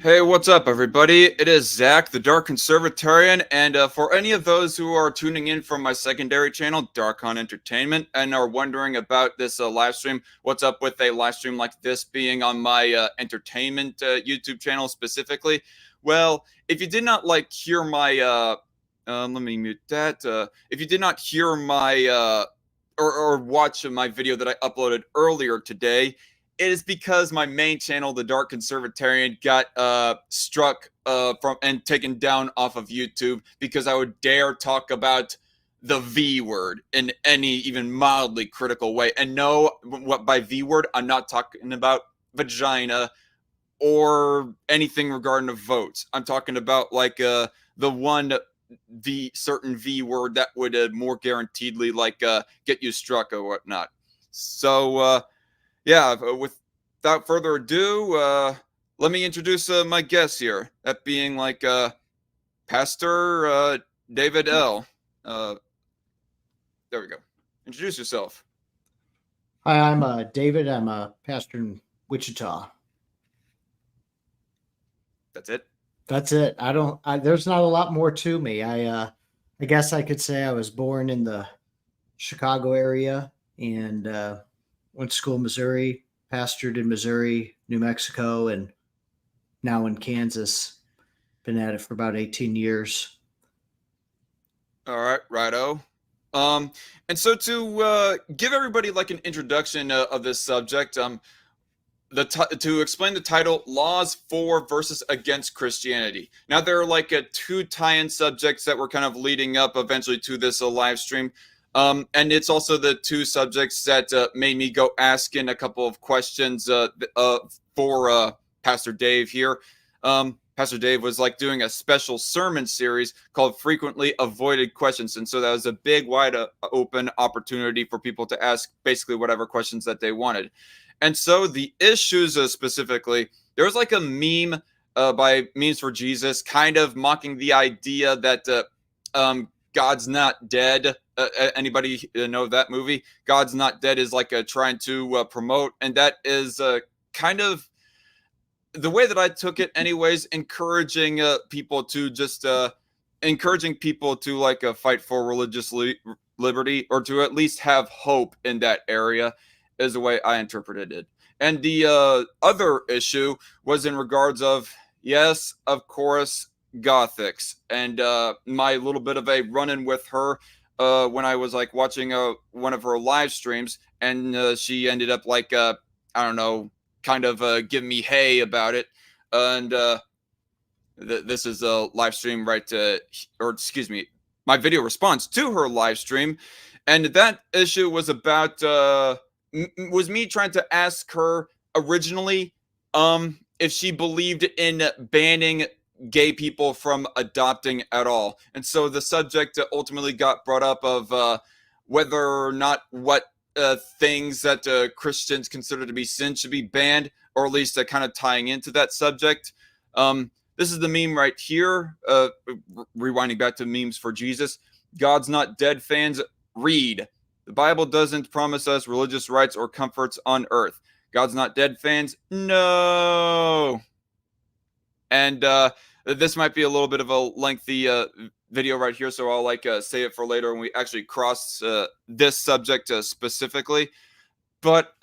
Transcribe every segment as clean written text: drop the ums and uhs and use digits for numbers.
Hey, what's up, everybody? It is Zach, the Dark Conservatarian, and for any of those who are tuning in from my secondary channel, Darkon Entertainment, and are wondering about this live stream, what's up with a live stream like this being on my entertainment YouTube channel specifically? Well, if you did not hear my, let me mute that. If you did not hear my or watch my video that I uploaded earlier today, it is because my main channel, the Dark Conservatarian, got struck from and taken down off of YouTube because I would dare talk about the V word in any even mildly critical way. And no, what by V word, I'm not talking about vagina or anything regarding the votes. I'm talking about the one certain V word that would more guaranteedly get you struck or whatnot. So yeah, without further ado, let me introduce my guest here. That being Pastor David L. There we go. Introduce yourself. Hi, I'm David. I'm a pastor in Wichita. That's it. That's it. There's not a lot more to me. I guess I could say I was born in the Chicago area and went to school in Missouri, pastored in Missouri, New Mexico, and now in Kansas. Been at it for about 18 years. All right, righto. And so to give everybody an introduction of this subject, to explain the title, Laws for versus Against Christianity. Now, there are two tie-in subjects that were kind of leading up eventually to this live stream. And it's also the two subjects that made me go asking a couple of questions for Pastor Dave here. Pastor Dave was doing a special sermon series called Frequently Avoided Questions. And so that was a big, wide open opportunity for people to ask basically whatever questions that they wanted. And so the issues specifically, there was a meme by Memes for Jesus kind of mocking the idea that God's Not Dead. Anybody know that movie? God's Not Dead is trying to promote, and that is kind of the way that I took it anyways, encouraging people to just fight for religious liberty, or to at least have hope in that area, is the way I interpreted it. And the other issue was in regards of, yes, of course, Gothix, and my little bit of a run-in with her when I was watching one of her live streams, and she ended up I don't know, kind of giving me hay about it. And this is a live stream, right? Or excuse me, my video response to her live stream. And that issue was about was me trying to ask her originally if she believed in banning gay people from adopting at all. And so the subject ultimately got brought up of whether or not what things that Christians consider to be sin should be banned, or at least kind of tying into that subject. This is the meme right here, rewinding back to Memes for Jesus. God's Not Dead fans, read. The Bible doesn't promise us religious rights or comforts on earth. God's Not Dead fans, no. And this might be a little bit of a lengthy video right here, so I'll save it for later when we actually cross this subject specifically. But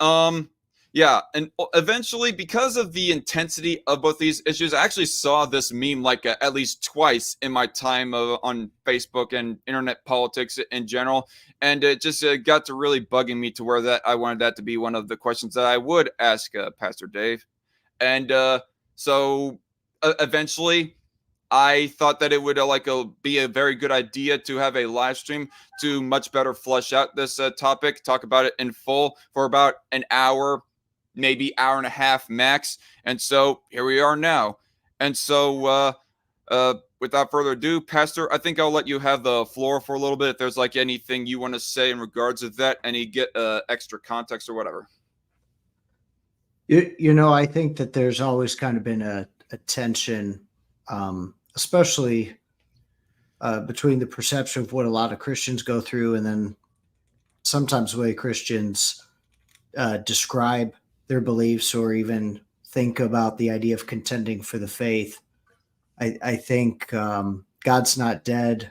yeah, and eventually, because of the intensity of both these issues, I actually saw this meme at least twice in my time on Facebook and internet politics in general, and it just got to really bugging me to where that I wanted that to be one of the questions that I would ask Pastor Dave. And so eventually, I thought that it would be a very good idea to have a live stream to much better flesh out this topic, talk about it in full for about an hour, maybe hour and a half max. And so here we are now. And so without further ado, Pastor, I think I'll let you have the floor for a little bit. If there's anything you want to say in regards to that, any get extra context or whatever. I think that there's always kind of been a tension, especially between the perception of what a lot of Christians go through, and then sometimes the way Christians describe their beliefs, or even think about the idea of contending for the faith. I think God's Not Dead.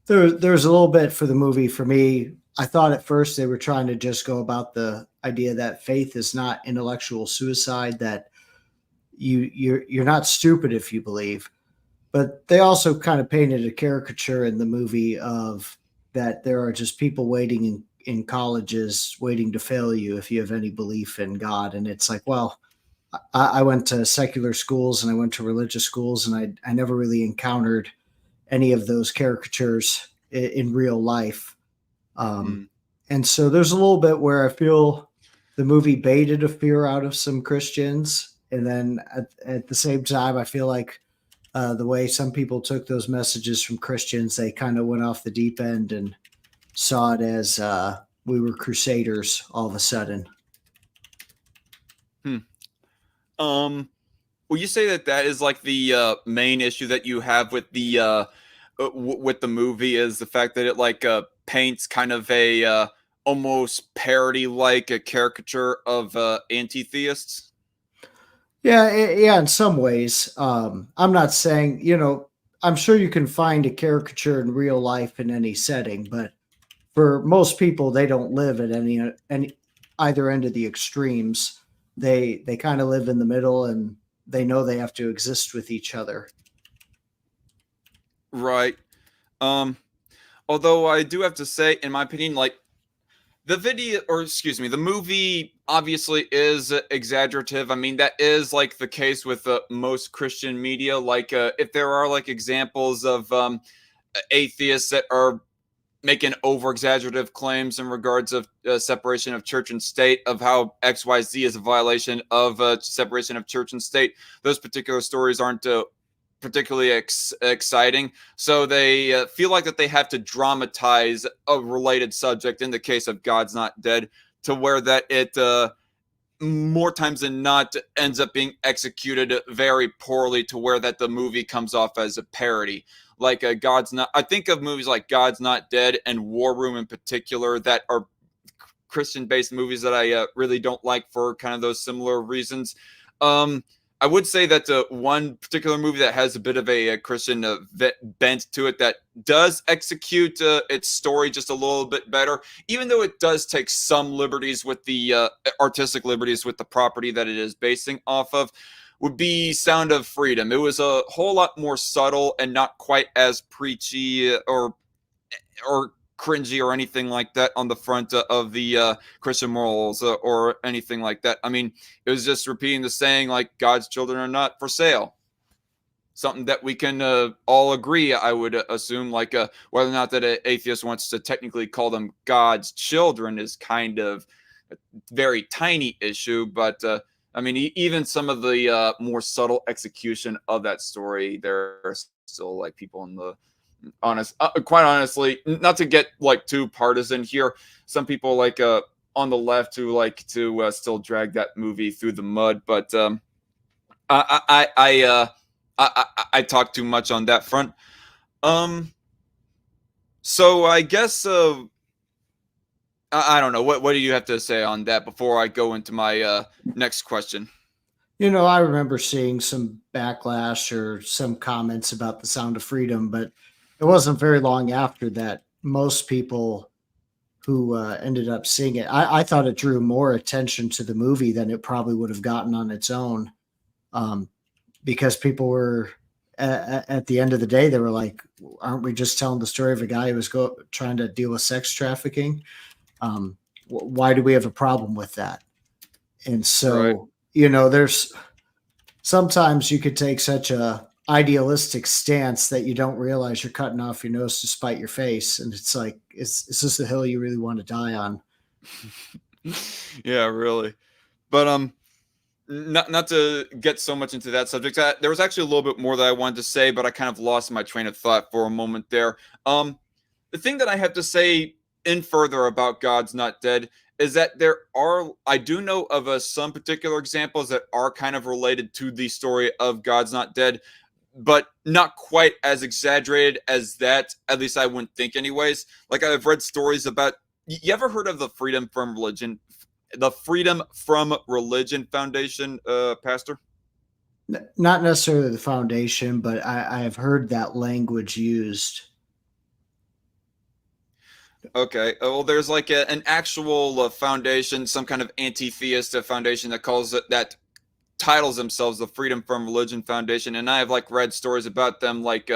There's a little bit for the movie for me. I thought at first they were trying to just go about the idea that faith is not intellectual suicide, that you're not stupid if you believe. But they also kind of painted a caricature in the movie of that there are just people waiting in colleges waiting to fail you if you have any belief in God. And it's like, well, I went to secular schools and I went to religious schools, and I never really encountered any of those caricatures in real life. Um, Mm. and so there's a little bit where I feel the movie baited a fear out of some Christians. And then at the same time, I feel like the way some people took those messages from Christians, they kind of went off the deep end and saw it as we were crusaders all of a sudden. Hmm. Will you say that that is like the main issue that you have with the with the movie is the fact that it like paints kind of a almost parody like a caricature of anti-theists? Yeah, yeah, in some ways. I'm not saying, I'm sure you can find a caricature in real life in any setting, but for most people, they don't live at any either end of the extremes. They kind of live in the middle, and they know they have to exist with each other. Right. Um, Although I do have to say, in my opinion, like the video, or excuse me, the movie obviously is exaggerative. I mean, that is like the case with most Christian media. Like, if there are like examples of atheists that are making over exaggerative claims in regards of separation of church and state, of how XYZ is a violation of separation of church and state, those particular stories aren't particularly exciting. So they feel like that they have to dramatize a related subject, in the case of God's Not Dead, to where that it more times than not ends up being executed very poorly, to where that the movie comes off as a parody. Like God's Not, I think of movies like God's Not Dead and War Room in particular, that are Christian based movies that I really don't like for kind of those similar reasons. um I would say that the one particular movie that has a bit of a Christian bent to it, that does execute its story just a little bit better, even though it does take some liberties with the artistic liberties with the property that it is basing off of, would be Sound of Freedom. It was a whole lot more subtle and not quite as preachy or cringy or anything like that on the front of the Christian morals or anything like that. I mean, it was just repeating the saying like God's children are not for sale. Something that we can all agree, I would assume, like whether or not that an atheist wants to technically call them God's children is kind of a very tiny issue. But I mean, even some of the more subtle execution of that story, there are still like people in the quite honestly, not to get like too partisan here, some people like on the left who like to still drag that movie through the mud. But I talk too much on that front. um so I guess I don't know, what do you have to say on that before I go into my next question? I remember seeing some backlash or some comments about the Sound of Freedom, but it wasn't very long after that. Most people who ended up seeing it, I thought it drew more attention to the movie than it probably would have gotten on its own, um, because people were at the end of the day, they were like, "Aren't we just telling the story of a guy who was trying to deal with sex trafficking? Why do we have a problem with that?" And Right. so, there's sometimes you could take such a idealistic stance that you don't realize you're cutting off your nose to spite your face, and it's like, is this the hill you really want to die on? Yeah, really. But not to get so much into that subject. There was actually a little bit more that I wanted to say, but I kind of lost my train of thought for a moment there. The thing that I have to say in further about God's Not Dead is that I do know of some particular examples that are kind of related to the story of God's Not Dead, but not quite as exaggerated as that. At least I wouldn't think, anyways. Like, I've read stories about. You ever heard of the Freedom from Religion the Freedom from Religion Foundation, Pastor? Not necessarily the foundation, but I have heard that language used. Okay. Well, there's like an actual foundation, some kind of anti-theist foundation that calls it that titles themselves the Freedom from Religion Foundation, and I have like read stories about them like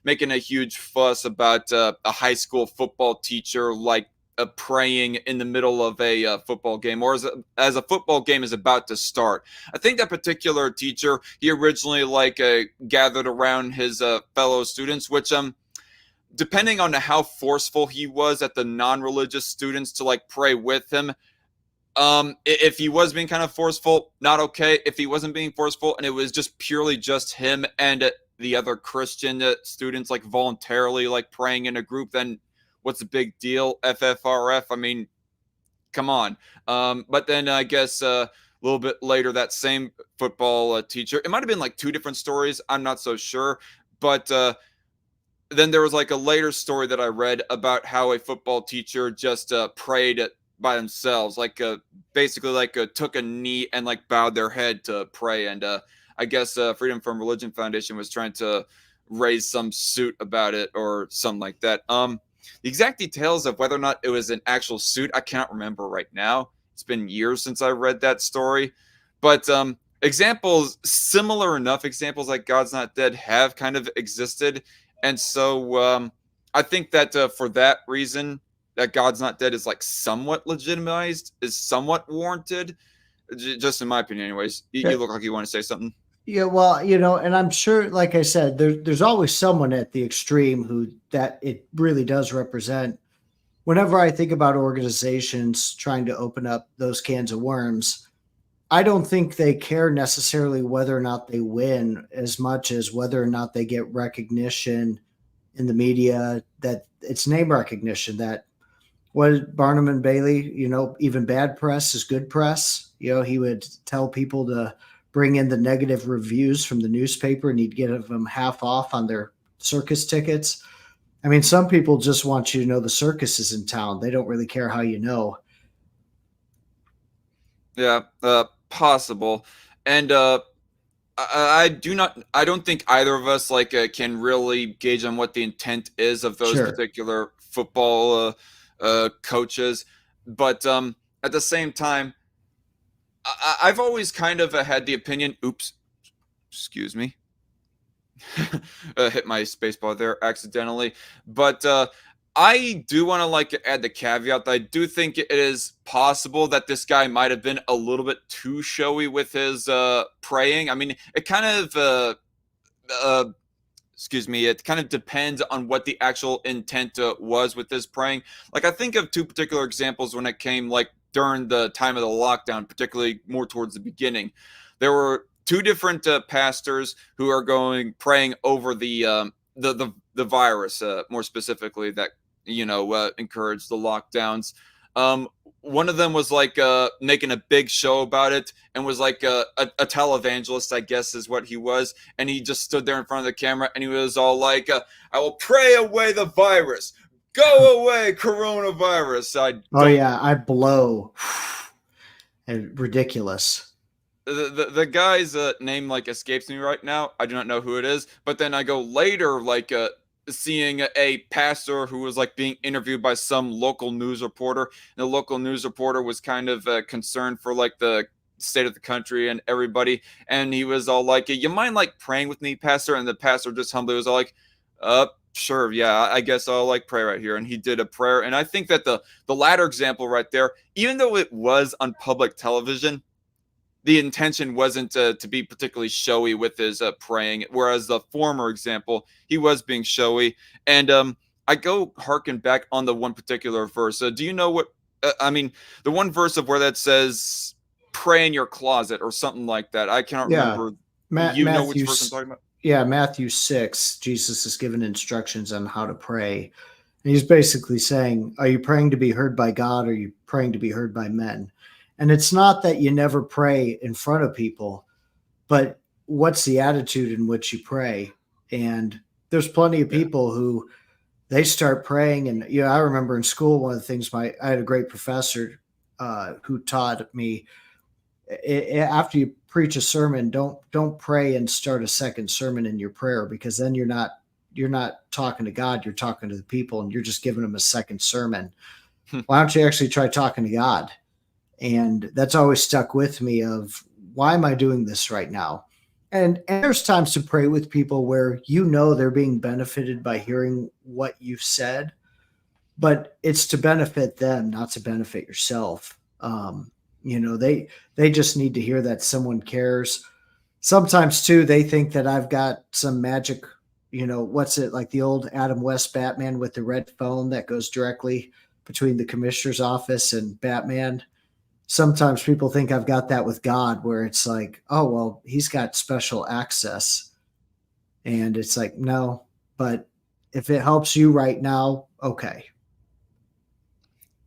making a huge fuss about a high school football teacher like praying in the middle of a football game, or as a football game is about to start. I think that particular teacher, he originally like gathered around his fellow students, which depending on how forceful he was at the non-religious students to like pray with him, if he was being kind of forceful, not okay. If he wasn't being forceful and it was just purely just him and the other Christian students like voluntarily like praying in a group, then what's the big deal? FFRF, I mean, come on. But then I guess a little bit later, that same football teacher, it might have been like two different stories, I'm not so sure, but then there was like a later story that I read about how a football teacher just prayed by themselves, like basically like took a knee and like bowed their head to pray. And I guess Freedom from Religion Foundation was trying to raise some suit about it or something like that. The exact details of whether or not it was an actual suit, I cannot remember right now. It's been years since I read that story, but examples, similar enough examples like God's Not Dead have kind of existed. And so I think that for that reason, that God's Not Dead is like somewhat legitimized, is somewhat warranted, just in my opinion, anyways. You look like you want to say something. Yeah, well, and I'm sure, like I said, there's always someone at the extreme who that it really does represent. Whenever I think about organizations trying to open up those cans of worms, I don't think they care necessarily whether or not they win as much as whether or not they get recognition in the media, that it's name recognition, that what Barnum and Bailey, even bad press is good press. He would tell people to bring in the negative reviews from the newspaper and he'd give them half off on their circus tickets. I mean, some people just want you to know the circus is in town. They don't really care how you know. Yeah, possible. And I do not. I don't think either of us like can really gauge on what the intent is of those Sure. particular football coaches. But at the same time, I've always kind of had the opinion. Oops, excuse me. Hit my spacebar there accidentally. But I do want to like add the caveat that I do think it is possible that this guy might have been a little bit too showy with his praying. I mean, it kind of uh, excuse me, it kind of depends on what the actual intent was with this praying. Like I think of two particular examples when it came like during the time of the lockdown, particularly more towards the beginning. There were two different pastors who are going praying over the virus, more specifically that encouraged the lockdowns. Um, One of them was like making a big show about it and was like a televangelist, I guess is what he was. And he just stood there in front of the camera and he was all like, I will pray away the virus. Go away, coronavirus. I Oh don't. yeah, I blow. And ridiculous. The guy's name like escapes me right now. I do not know who it is. But then I go later, like seeing a pastor who was like being interviewed by some local news reporter. And the local news reporter was kind of concerned for like the state of the country and everybody. And he was all like, "You mind like praying with me, pastor?" And the pastor just humbly was all like, Sure, yeah, I guess I'll like pray right here." And he did a prayer. And I think that the latter example right there, even though it was on public television, the intention wasn't to be particularly showy with his praying, whereas the former example, he was being showy. And I go harken back on the one particular verse. Do you know what? I mean, the one verse of where that says, "Pray in your closet" or something like that. I cannot Yeah, remember. You know which Matthew. verse I'm talking about? Yeah, Matthew 6. Jesus is given instructions on how to pray, and he's basically saying, "Are you praying to be heard by God? Or are you praying to be heard by men?" And it's not that you never pray in front of people, but what's the attitude in which you pray? And there's plenty of Yeah. people who they start praying, and I remember in school one of the things I had a great professor. who taught me, after you preach a sermon, don't pray and start a second sermon in your prayer, because then you're not talking to God, you're talking to the people, and you're just giving them a second sermon. Why don't you actually try talking to God? And that's always stuck with me of, why am I doing this right now? And there's times to pray with people where they're being benefited by hearing what you've said, but it's to benefit them, not to benefit yourself. They just need to hear that someone cares. Sometimes too, they think that I've got some magic. What's it, like the old Adam West Batman with the red phone that goes directly between the commissioner's office and Batman? Sometimes people think I've got that with God, where it's like, oh, well, he's got special access. And it's like, no, but if it helps you right now, okay.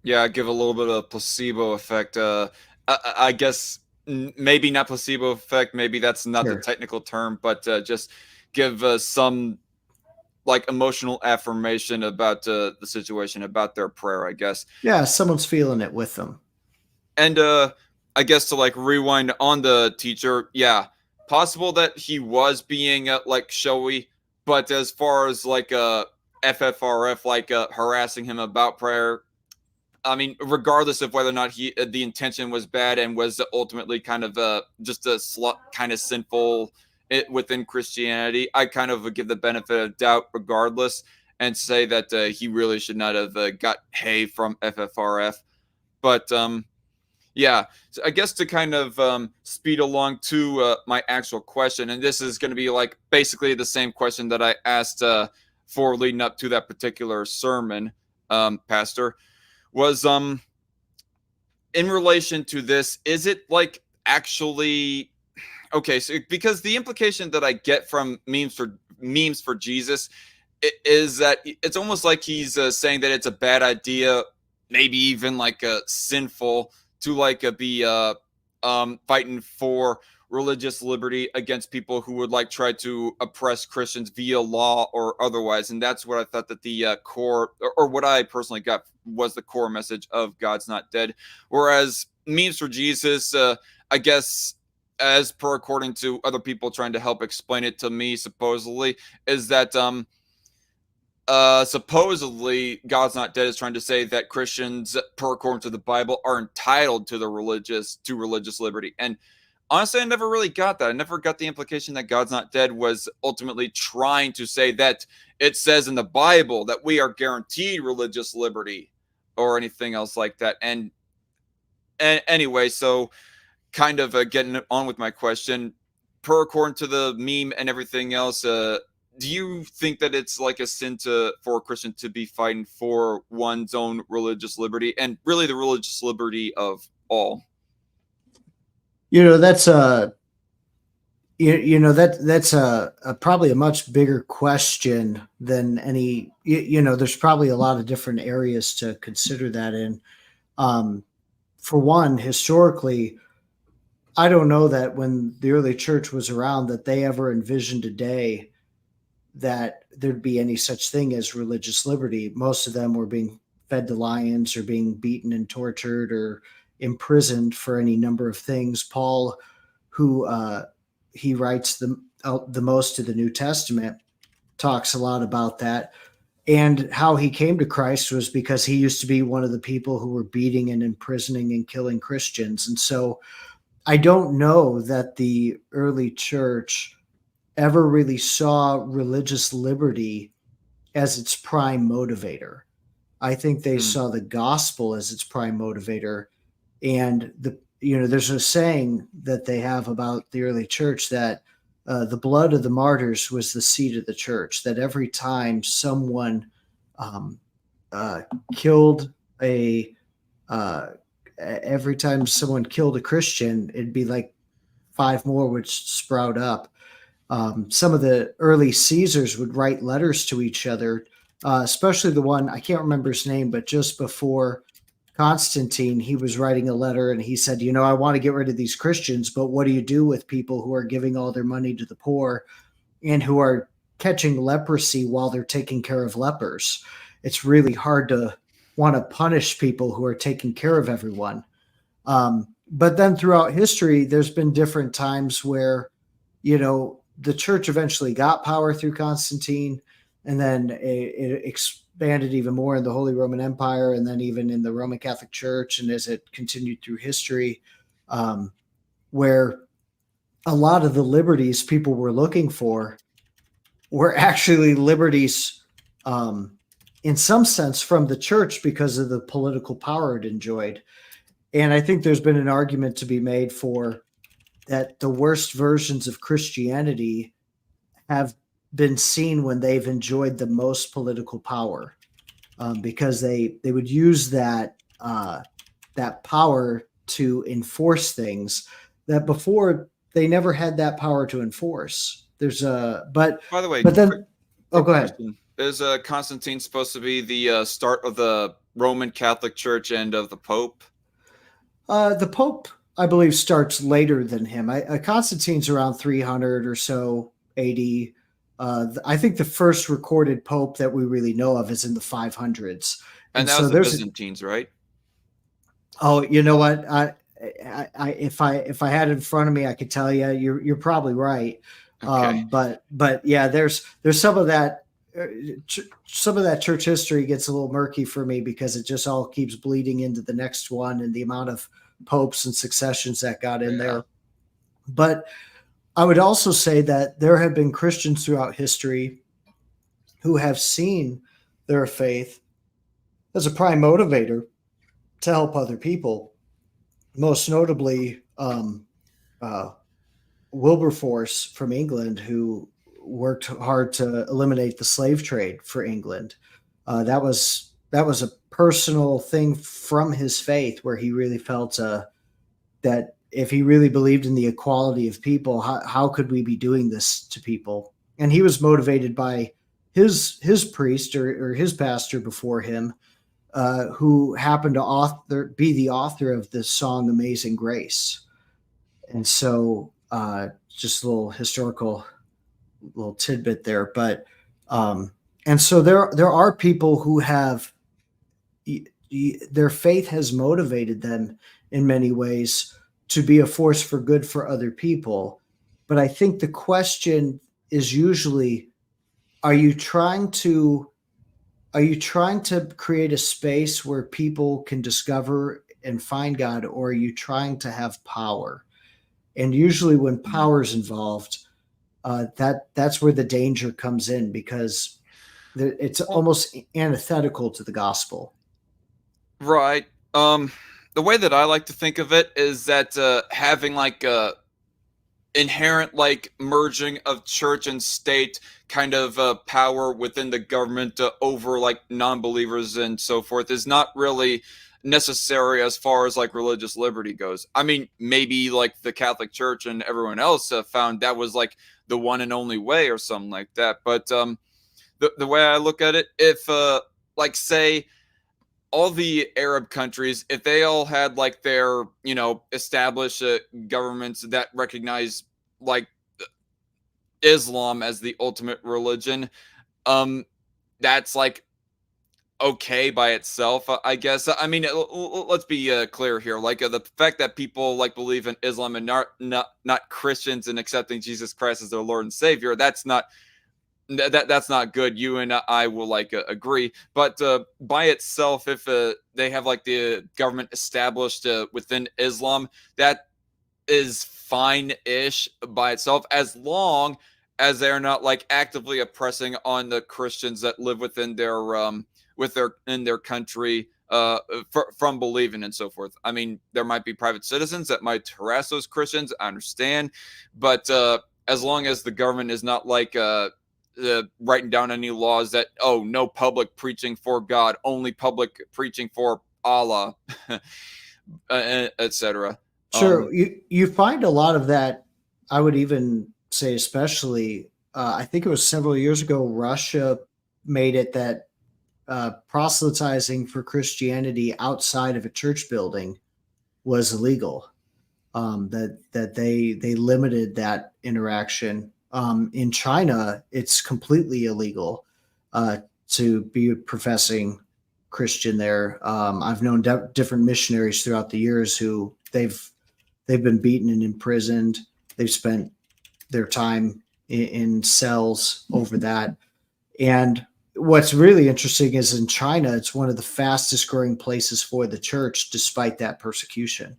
Yeah, give a little bit of placebo effect. I guess maybe not placebo effect. Maybe that's not the Sure. technical term, but just give some like emotional affirmation about the situation, about their prayer, I guess. Yeah, someone's feeling it with them. And I guess to like rewind on the teacher, yeah, possible that he was being like showy, but as far as like FFRF like harassing him about prayer, I mean, regardless of whether or not the intention was bad and was ultimately kind of just a kind of sinful within Christianity, I kind of give the benefit of doubt regardless, and say that he really should not have got hay from FFRF. But yeah, so I guess to kind of speed along to my actual question, and this is going to be like basically the same question that I asked for leading up to that particular sermon, Pastor, was in relation to this, is it like actually okay? So because the implication that I get from memes for Jesus is that it's almost like he's saying that it's a bad idea, maybe even like sinful to like be fighting for religious liberty against people who would like try to oppress Christians via law or otherwise. And that's what I thought that the core, or what I personally got, was the core message of God's Not Dead. Whereas memes for Jesus, I guess, as per according to other people trying to help explain it to me, supposedly, is that supposedly God's Not Dead is trying to say that Christians, per according to the Bible, are entitled to religious liberty. And honestly, I never really got that. I never got the implication that God's Not Dead was ultimately trying to say that it says in the Bible that we are guaranteed religious liberty or anything else like that. And anyway, so kind of getting on with my question, per according to the meme and everything else, do you think that it's like a sin for a Christian to be fighting for one's own religious liberty and really the religious liberty of all? That's that's a probably a much bigger question than any. There's probably a lot of different areas to consider that in. For one, historically, I don't know that when the early church was around that they ever envisioned a day that there'd be any such thing as religious liberty. Most of them were being fed to lions or being beaten and tortured or imprisoned for any number of things. Paul, who he writes the most of the New Testament, talks a lot about that. And how he came to Christ was because he used to be one of the people who were beating and imprisoning and killing Christians. And so I don't know that the early church ever really saw religious liberty as its prime motivator. I think they Hmm. saw the gospel as its prime motivator. And there's a saying that they have about the early church that the blood of the martyrs was the seed of the church. That every time someone um, killed uh, every time someone killed a Christian, it'd be like five more would sprout up. Some of the early Caesars would write letters to each other, especially the one, I can't remember his name, but just before Constantine, he was writing a letter and he said, I want to get rid of these Christians, but what do you do with people who are giving all their money to the poor and who are catching leprosy while they're taking care of lepers? It's really hard to want to punish people who are taking care of everyone. But then throughout history, there's been different times where, the church eventually got power through Constantine, and then it expanded even more in the Holy Roman Empire, and then even in the Roman Catholic Church, and as it continued through history, where a lot of the liberties people were looking for were actually liberties, in some sense, from the church because of the political power it enjoyed. And I think there's been an argument to be made for that the worst versions of Christianity have been seen when they've enjoyed the most political power, because they would use that power to enforce things that before they never had that power to enforce. There's a By the way, but then quick go ahead. question. Is Constantine supposed to be the start of the Roman Catholic Church and of the Pope? The Pope, I believe, starts later than him. Constantine's around 300 or so AD. I think the first recorded Pope that we really know of is in the 500s. And that so was the there's Byzantines, right? Oh, you know what? If I had it in front of me, I could tell you. You're probably right. Okay. But yeah, there's some of that. Some of that church history gets a little murky for me because it just all keeps bleeding into the next one, and the amount of popes and successions that got in there. But I would also say that there have been Christians throughout history who have seen their faith as a prime motivator to help other people. Most notably, Wilberforce from England, who worked hard to eliminate the slave trade for England. That was a personal thing from his faith, where he really felt that if he really believed in the equality of people, how could we be doing this to people? And he was motivated by his priest or his pastor before him, who happened to be the author of the song "Amazing Grace." And so, just a little historical little tidbit there, but and so there are people who have their faith has motivated them in many ways to be a force for good for other people. But I think the question is usually, are you trying to create a space where people can discover and find God, or are you trying to have power? And usually when power is involved, that's where the danger comes in, because it's almost antithetical to the gospel. Right. The way that I like to think of it is that having like a inherent like merging of church and state kind of power within the government over like non-believers and so forth is not really necessary as far as like religious liberty goes. I mean, maybe like the Catholic Church and everyone else found that was like the one and only way or something like that. But the way I look at it, if like say all the Arab countries, if they all had like their, established governments that recognize like Islam as the ultimate religion, that's like okay by itself, I guess. I mean, let's be clear here. Like the fact that people like believe in Islam and not Christians and accepting Jesus Christ as their Lord and Savior, that's not good. You and I will like agree. But by itself, if they have like the government established within Islam, that is fine-ish by itself, as long as they're not like actively oppressing on the Christians that live within their in their country from believing and so forth. I mean, there might be private citizens that might harass those Christians. I understand, but as long as the government is not like writing down any laws that no public preaching for God, only public preaching for Allah, etc. Sure, you find a lot of that. I would even say, especially, I think it was several years ago, Russia made it that proselytizing for Christianity outside of a church building was illegal. That they limited that interaction. In China, it's completely illegal to be a professing Christian there. I've known different missionaries throughout the years who they've been beaten and imprisoned. They've spent their time in cells over that. And what's really interesting is in China, it's one of the fastest growing places for the church, despite that persecution.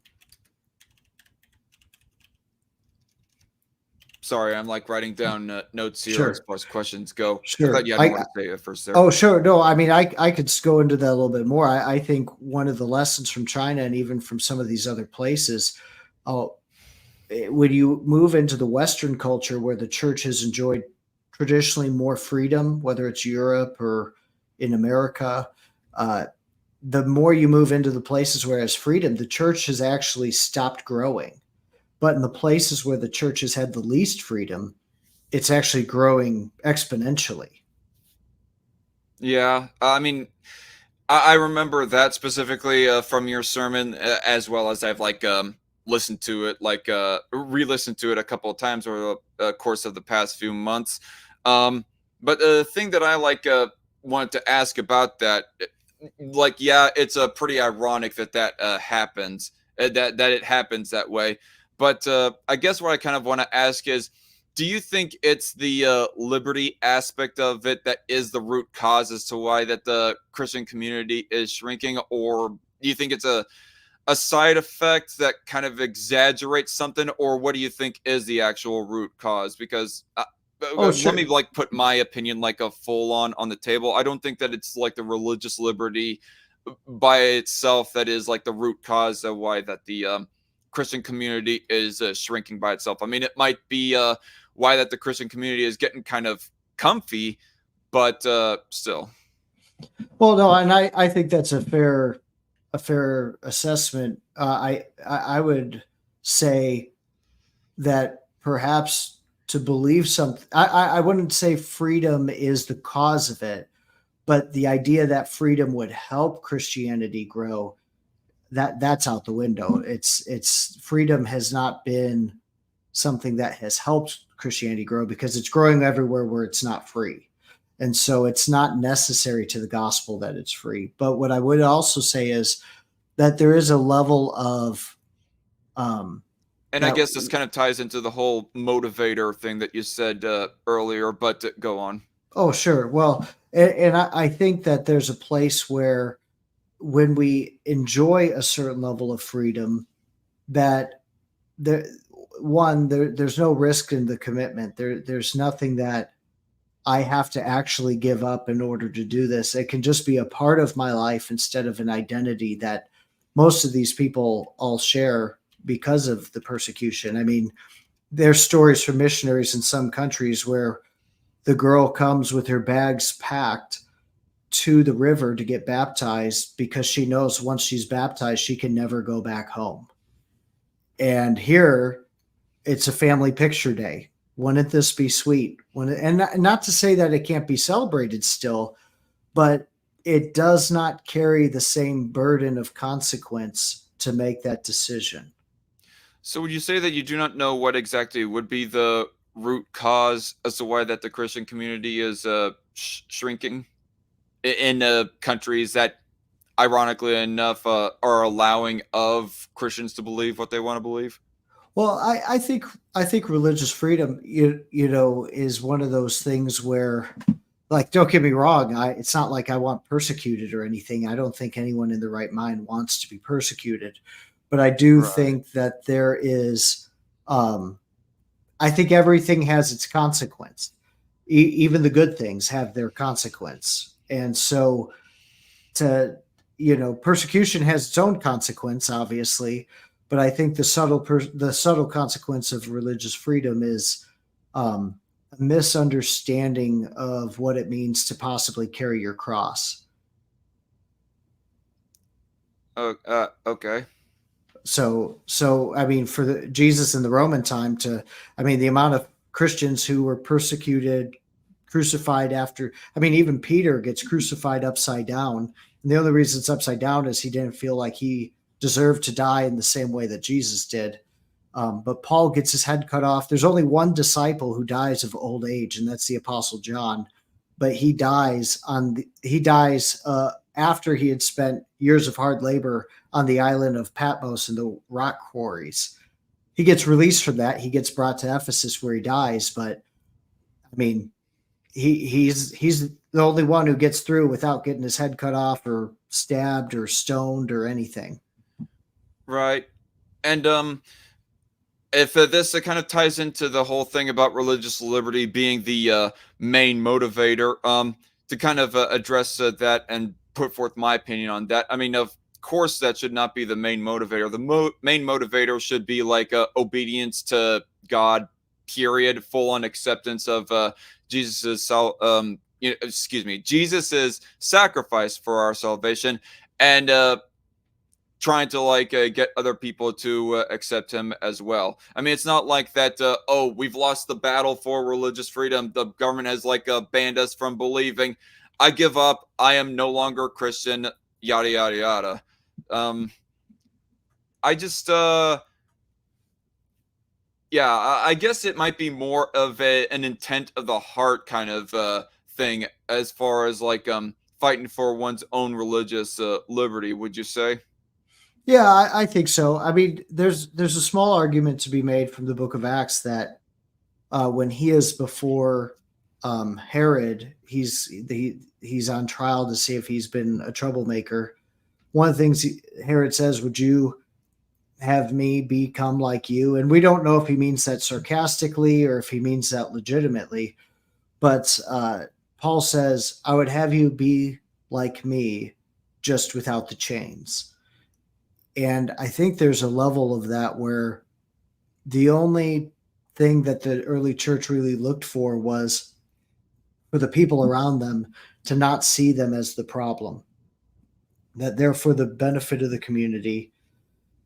Sorry, I'm like writing down notes here as Sure, far as questions go. I thought sure. you had more to say at first there. Oh, sure. No, I mean, I could go into that a little bit more. I think one of the lessons from China and even from some of these other places, when you move into the Western culture where the church has enjoyed traditionally more freedom, whether it's Europe or in America, the more you move into the places where it has freedom, the church has actually stopped growing. But in the places where the church has had the least freedom, it's actually growing exponentially. Yeah, I mean, I remember that specifically from your sermon, as well as I've like listened to it, like re-listened to it a couple of times over the course of the past few months. But the thing that I like wanted to ask about that, like, yeah, it's pretty ironic that that happens, that it happens that way. But I guess what I kind of want to ask is, do you think it's the liberty aspect of it that is the root cause as to why that the Christian community is shrinking, or do you think it's a side effect that kind of exaggerates something, or what do you think is the actual root cause? Because Oh, let me sure. like put my opinion like a full on the table. I don't think that it's like the religious liberty by itself that is like the root cause of why that the Christian community is shrinking by itself. I mean, it might be why that the Christian community is getting kind of comfy, but still. Well, no, and I think that's a fair assessment. I would say that perhaps to believe something, I wouldn't say freedom is the cause of it, but the idea that freedom would help Christianity grow, that's out the window. It's freedom has not been something that has helped Christianity grow because it's growing everywhere where it's not free. And so it's not necessary to the gospel that it's free. But what I would also say is that there is a level of um, And I that. guess this kind of ties into the whole motivator thing that you said earlier, but go on. Oh, sure. Well, and I think that there's a place where when we enjoy a certain level of freedom, that there there's no risk in the commitment. There's nothing that I have to actually give up in order to do this. It can just be a part of my life instead of an identity that most of these people all share because of the persecution. I mean, there's stories from missionaries in some countries where the girl comes with her bags packed to the river to get baptized because she knows once she's baptized, she can never go back home. And here it's a family picture day. Wouldn't this be sweet? And not to say that it can't be celebrated still, but it does not carry the same burden of consequence to make that decision. So would you say that you do not know what exactly would be the root cause as to why that the Christian community is shrinking in countries that, ironically enough, are allowing of Christians to believe what they want to believe? Well, I think religious freedom, you know, is one of those things where, like, don't get me wrong, it's not like I want persecuted or anything. I don't think anyone in the right mind wants to be persecuted, but I do Right. think that there is, I think everything has its consequence. Even the good things have their consequence, and so to persecution has its own consequence, obviously, but I think the subtle consequence of religious freedom is a misunderstanding of what it means to possibly carry your cross. Okay. So I mean, for Jesus in the Roman time, I mean, the amount of Christians who were persecuted, crucified after, I mean, even Peter gets crucified upside down. And the only reason it's upside down is he didn't feel like he deserved to die in the same way that Jesus did. But Paul gets his head cut off. There's only one disciple who dies of old age, and that's the Apostle John. But he dies after he had spent years of hard labor on the island of Patmos in the rock quarries. He gets released from that. He gets brought to Ephesus where he dies. But I mean, he's the only one who gets through without getting his head cut off or stabbed or stoned or anything. Right. And if this kind of ties into the whole thing about religious liberty being the main motivator, to kind of address that and put forth my opinion on that. I mean, of course, that should not be the main motivator. The main motivator should be like obedience to God, period, full on acceptance of Jesus's Jesus's sacrifice for our salvation, and trying to like get other people to accept him as well. I mean, it's not like that. Oh, we've lost the battle for religious freedom. The government has like banned us from believing. I give up. I am no longer Christian. Yada yada yada. I just yeah. I guess it might be more of an intent of the heart kind of thing as far as like fighting for one's own religious liberty. Would you say? Yeah, I think so. I mean, there's a small argument to be made from the Book of Acts that when he is before Herod, he's on trial to see if he's been a troublemaker. One of the things Herod says, "Would you have me become like you?" And we don't know if he means that sarcastically or if he means that legitimately. But Paul says, "I would have you be like me, just without the chains." And I think there's a level of that where the only thing that the early church really looked for was for the people around them to not see them as the problem, that they're for the benefit of the community,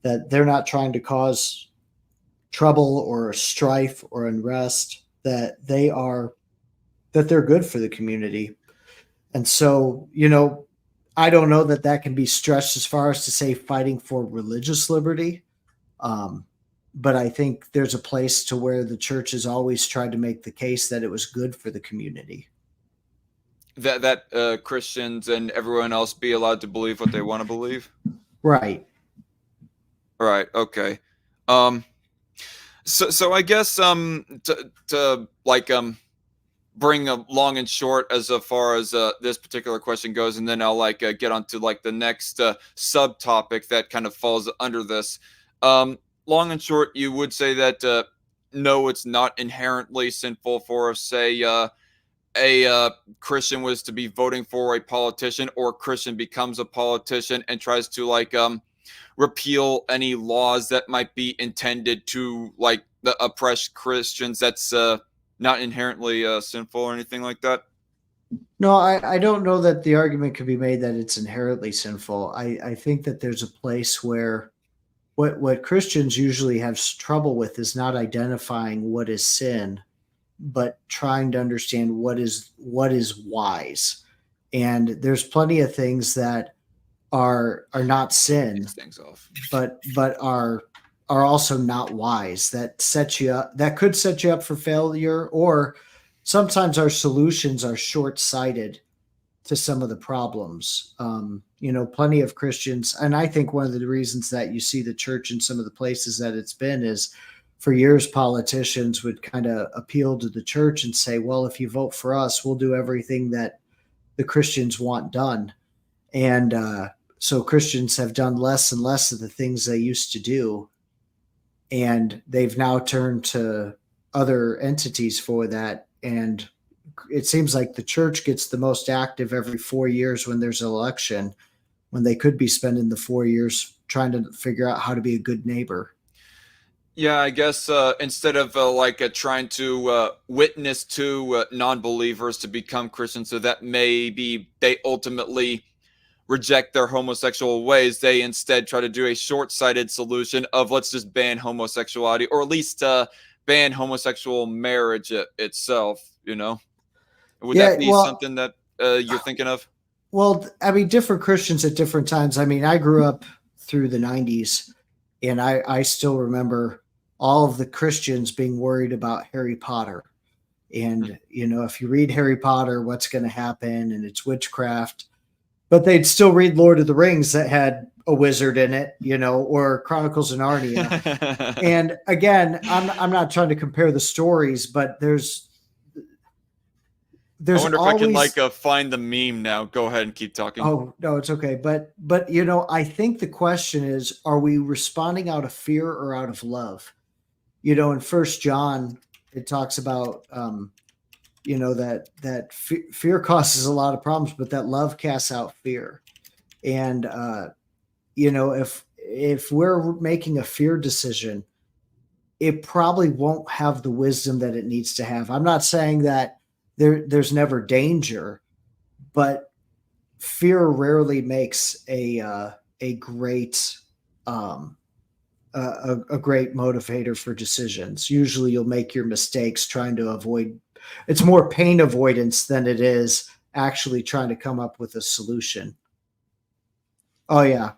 that they're not trying to cause trouble or strife or unrest, that they're good for the community. And so, I don't know that that can be stretched as far as to say fighting for religious liberty. But I think there's a place to where the church has always tried to make the case that it was good for the community. That Christians and everyone else be allowed to believe what they want to believe. Right. Right. Okay. Um. So I guess to like bring a long and short as far as this particular question goes, and then I'll like get onto like the next subtopic that kind of falls under this. Long and short, you would say that no, it's not inherently sinful for, say, a Christian was to be voting for a politician, or a Christian becomes a politician and tries to like repeal any laws that might be intended to like the oppress Christians. That's not inherently sinful or anything like that. No, I don't know that the argument could be made that it's inherently sinful. I think that there's a place where what Christians usually have trouble with is not identifying what is sin, but trying to understand what is wise. And there's plenty of things that are not sin, Takes things off. but are also not wise, that set you up, that could set you up for failure, or sometimes our solutions are short-sighted to some of the problems. Plenty of Christians, and I think one of the reasons that you see the church in some of the places that it's been is for years politicians would kind of appeal to the church and say, well, if you vote for us, we'll do everything that the Christians want done. And so Christians have done less and less of the things they used to do, and they've now turned to other entities for that. And it seems like the church gets the most active every 4 years when there's an election, when they could be spending the 4 years trying to figure out how to be a good neighbor. Yeah, I guess instead of like trying to witness to non-believers to become Christians, so that maybe they ultimately reject their homosexual ways, they instead try to do a short-sighted solution of let's just ban homosexuality, or at least ban homosexual marriage itself. Would Yeah, that be well, something that you're thinking of? well, I mean, different Christians at different times. I mean, I grew up through the '90s, and I still remember all of the Christians being worried about Harry Potter. And if you read Harry Potter, what's going to happen? And it's witchcraft. but they'd still read Lord of the Rings that had a wizard in it, you know, or Chronicles of Narnia. And again, I'm not trying to compare the stories, but I there's wonder if I can like always find the meme now. Go ahead and keep talking. oh no, it's okay. But you know, I think the question is, are we responding out of fear or out of love? You know, in First John, it talks about you know that fear causes a lot of problems, but that love casts out fear. And you know, if we're making a fear decision, it probably won't have the wisdom that it needs to have. I'm not saying that there's never danger, but fear rarely makes a great um, a great motivator for decisions. Usually, you'll make your mistakes trying to avoid. It's more pain avoidance than it is actually trying to come up with a solution. Oh yeah,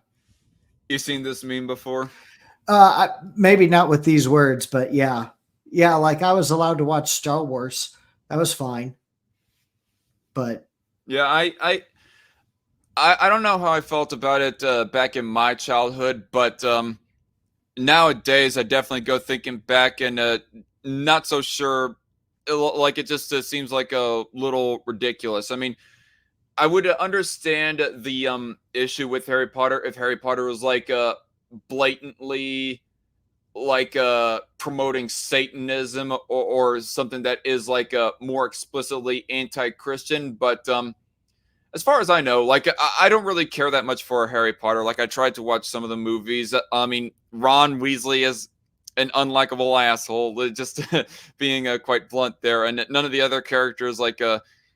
You seen this meme before? maybe not with these words, but yeah, yeah. Like I was allowed to watch Star Wars. That was fine, but Yeah, I don't know how I felt about it back in my childhood, but nowadays I definitely go thinking back and not so sure. Like it just seems like a little ridiculous. I mean, I would understand the issue with Harry Potter if Harry Potter was like blatantly like promoting Satanism or something that is like more explicitly anti-Christian, but as far as I know, like I don't really care that much for Harry Potter. Like I tried to watch some of the movies. I mean, Ron Weasley is an unlikable asshole, just being quite blunt there, and none of the other characters like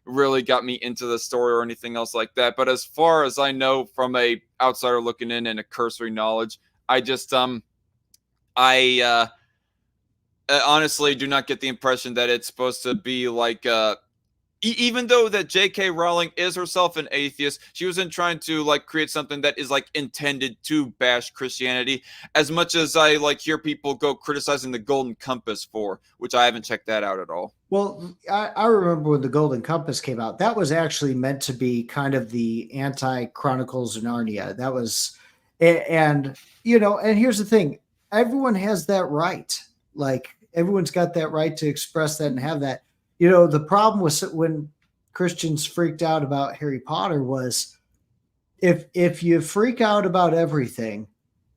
really got me into the story or anything else like that. But as far as I know, from a outsider looking in and a cursory knowledge, I just I honestly do not get the impression that it's supposed to be like even though that J.K. Rowling is herself an atheist, she wasn't trying to like create something that is like intended to bash Christianity. As much as I like hear people go criticizing the Golden Compass for, which I haven't checked that out at all. well, I remember when the Golden Compass came out. That was actually meant to be kind of the anti Chronicles of Narnia. That was, and you know, and here's the thing: everyone has that right. Like everyone's got that right to express that and have that. You know, the problem was when Christians freaked out about Harry Potter was if you freak out about everything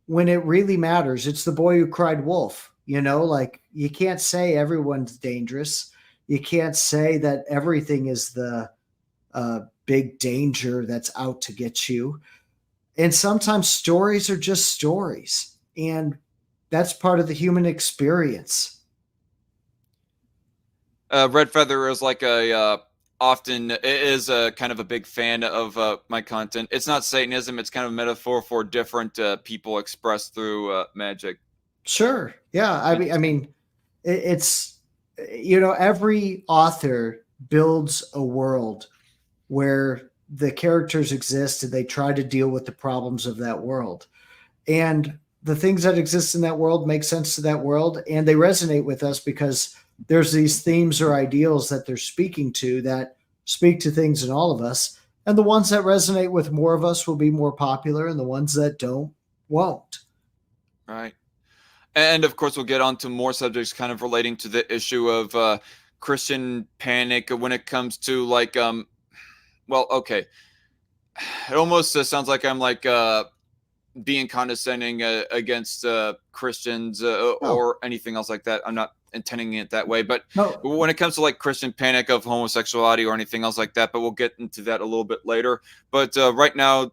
when it really matters, it's the boy who cried wolf. You know, like you can't say everyone's dangerous. You can't say that everything is the big danger that's out to get you. And sometimes stories are just stories, and that's part of the human experience. Red Feather is like a often is a kind of a big fan of my content. It's not Satanism; it's kind of a metaphor for different people expressed through magic. Sure, yeah. Interesting. It's you know every author builds a world where the characters exist and they try to deal with the problems of that world. And the things that exist in that world make sense to that world and they resonate with us because there's these themes or ideals that they're speaking to that speak to things in all of us. And the ones that resonate with more of us will be more popular, and the ones that don't won't. Right. And of course, we'll get on to more subjects kind of relating to the issue of Christian panic when it comes to like, well, okay. It almost sounds like I'm like being condescending against Christians No, or anything else like that. I'm not intending it that way, but no. when it comes to like Christian panic of homosexuality or anything else like that, but we'll get into that a little bit later. But right now,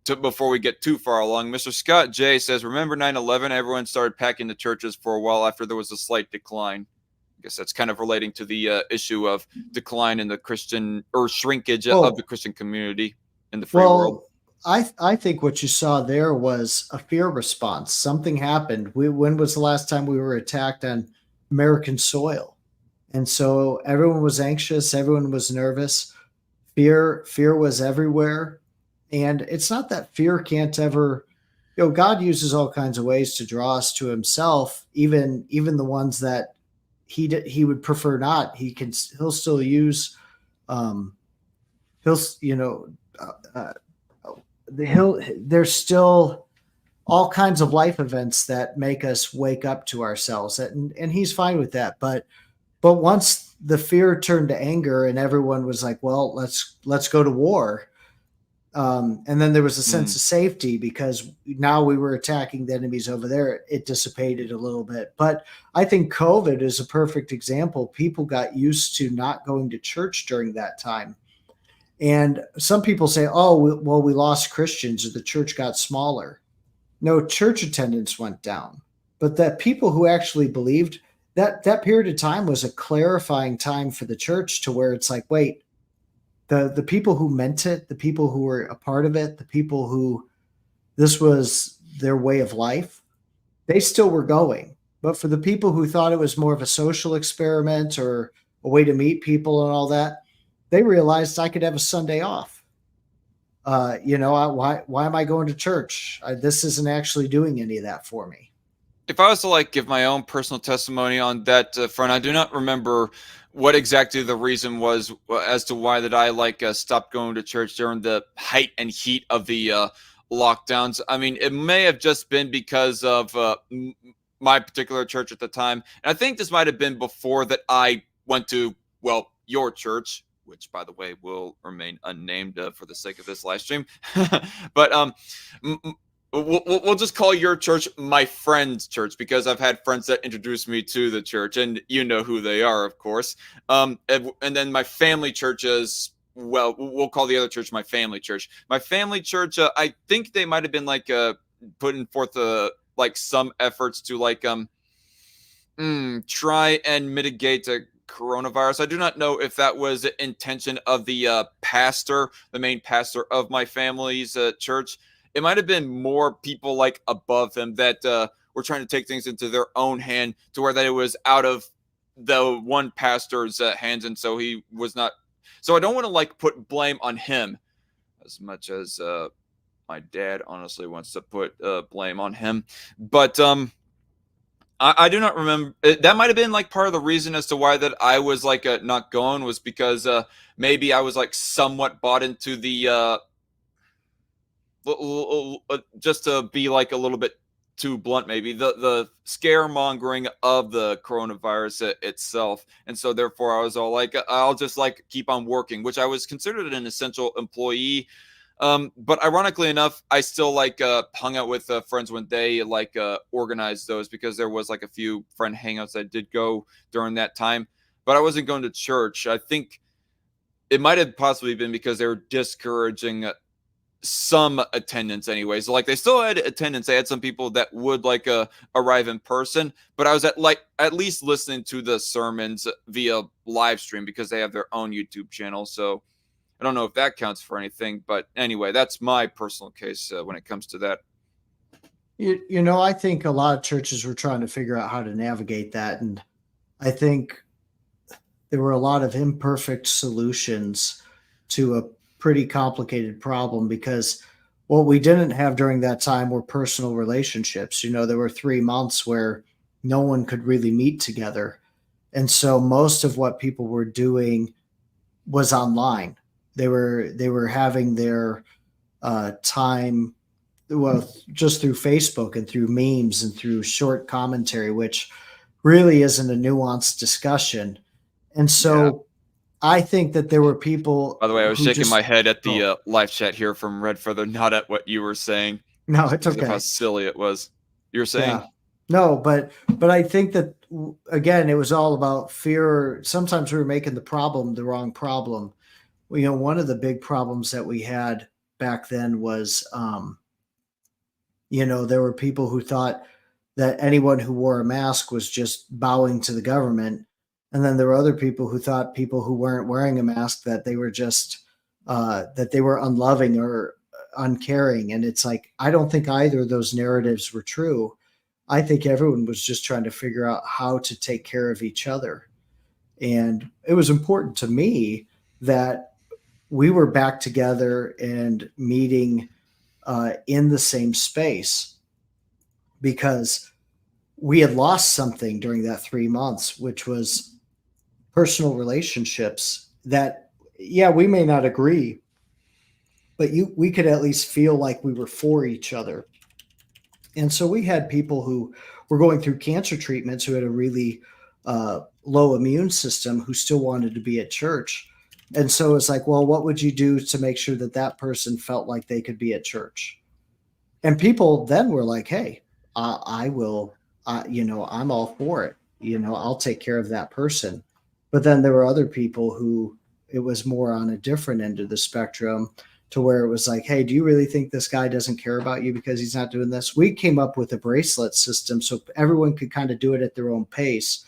before we get too far along, Mr. Scott J says, "Remember 9/11? Everyone started packing the churches for a while after there was a slight decline." I guess that's kind of relating to the issue of decline in the Christian or shrinkage of the Well, Christian community in the free world. well, I think what you saw there was a fear response. Something happened. When was the last time we were attacked on American soil? And so everyone was anxious, everyone was nervous. Fear was everywhere. And it's not that fear can't ever, you know, God uses all kinds of ways to draw us to himself, even the ones that he would prefer not. He'll still use um he'll you know uh, there's still all kinds of life events that make us wake up to ourselves, and he's fine with that. But once the fear turned to anger and everyone was like, well, let's go to war. And then there was a sense Mm, of safety because now we were attacking the enemies over there. It dissipated a little bit. But I think COVID is a perfect example. People got used to not going to church during that time. And some people say, oh, well, we lost Christians or the church got smaller. No, church attendance went down. But that people who actually believed that period of time was a clarifying time for the church to where it's like, wait, the people who meant it, the people who were a part of it, the people who this was their way of life, they still were going. But for the people who thought it was more of a social experiment or a way to meet people and all that, they realized I could have a Sunday off. Why am I going to church? This isn't actually doing any of that for me. if I was to like give my own personal testimony on that front, I do not remember what exactly the reason was as to why that I like stopped going to church during the height and heat of the lockdowns. I mean, it may have just been because of my particular church at the time, and I think this might have been before that I went to your church, which by the way will remain unnamed for the sake of this live stream. But we'll just call your church my friend's church because I've had friends that introduced me to the church, and you know who they are, of course. And then my family church is, well, we'll call the other church my family church. My family church, I think they might have been like putting forth like some efforts to like try and mitigate the coronavirus. I do not know if that was the intention of the pastor, the main pastor of my family's church. It might have been more people like above him that were trying to take things into their own hand to where that it was out of the one pastor's hands, and so he was not. So I don't want to like put blame on him as much as my dad honestly wants to put blame on him, but I do not remember. That might have been like part of the reason as to why that I was like not going was because maybe I was like somewhat bought into the just to be like a little bit too blunt, maybe the scaremongering of the coronavirus itself, and so therefore I was all like, I'll just like keep on working, which I was considered an essential employee. But ironically enough, I still like hung out with friends when they like organized those because there was like a few friend hangouts that did go during that time. But I wasn't going to church. I think it might have possibly been because they were discouraging some attendance anyways. So, like they still had attendance. They had some people that would like arrive in person, but I was at least listening to the sermons via live stream because they have their own YouTube channel. So I don't know if that counts for anything, but anyway, that's my personal case when it comes to that. I think a lot of churches were trying to figure out how to navigate that, and I think there were a lot of imperfect solutions to a pretty complicated problem because what we didn't have during that time were personal relationships. There were 3 months where no one could really meet together. And so most of what people were doing was online. They were having their time, well, just through Facebook and through memes and through short commentary, which really isn't a nuanced discussion. And Yeah. so I think that there were people By the way, I was who shaking my just, head at the oh, live chat here from Red Feather, not at what you were saying, no, just it's because of how okay. silly it was. You're saying? Yeah. No, but I think that again, it was all about fear. Sometimes we were making the problem the wrong problem. One of the big problems that we had back then was, there were people who thought that anyone who wore a mask was just bowing to the government. And then there were other people who thought people who weren't wearing a mask that they were just that they were unloving or uncaring. And it's like I don't think either of those narratives were true. I think everyone was just trying to figure out how to take care of each other. And it was important to me that we were back together and meeting in the same space because we had lost something during that 3 months, which was personal relationships that, yeah, we may not agree but we could at least feel like we were for each other. And so we had people who were going through cancer treatments who had a really low immune system who still wanted to be at church. And so it's like, well, what would you do to make sure that that person felt like they could be at church? And people then were like, hey, I will, I'm all for it. I'll take care of that person. But then there were other people who it was more on a different end of the spectrum, to where it was like, hey, do you really think this guy doesn't care about you because he's not doing this? We came up with a bracelet system so everyone could kind of do it at their own pace.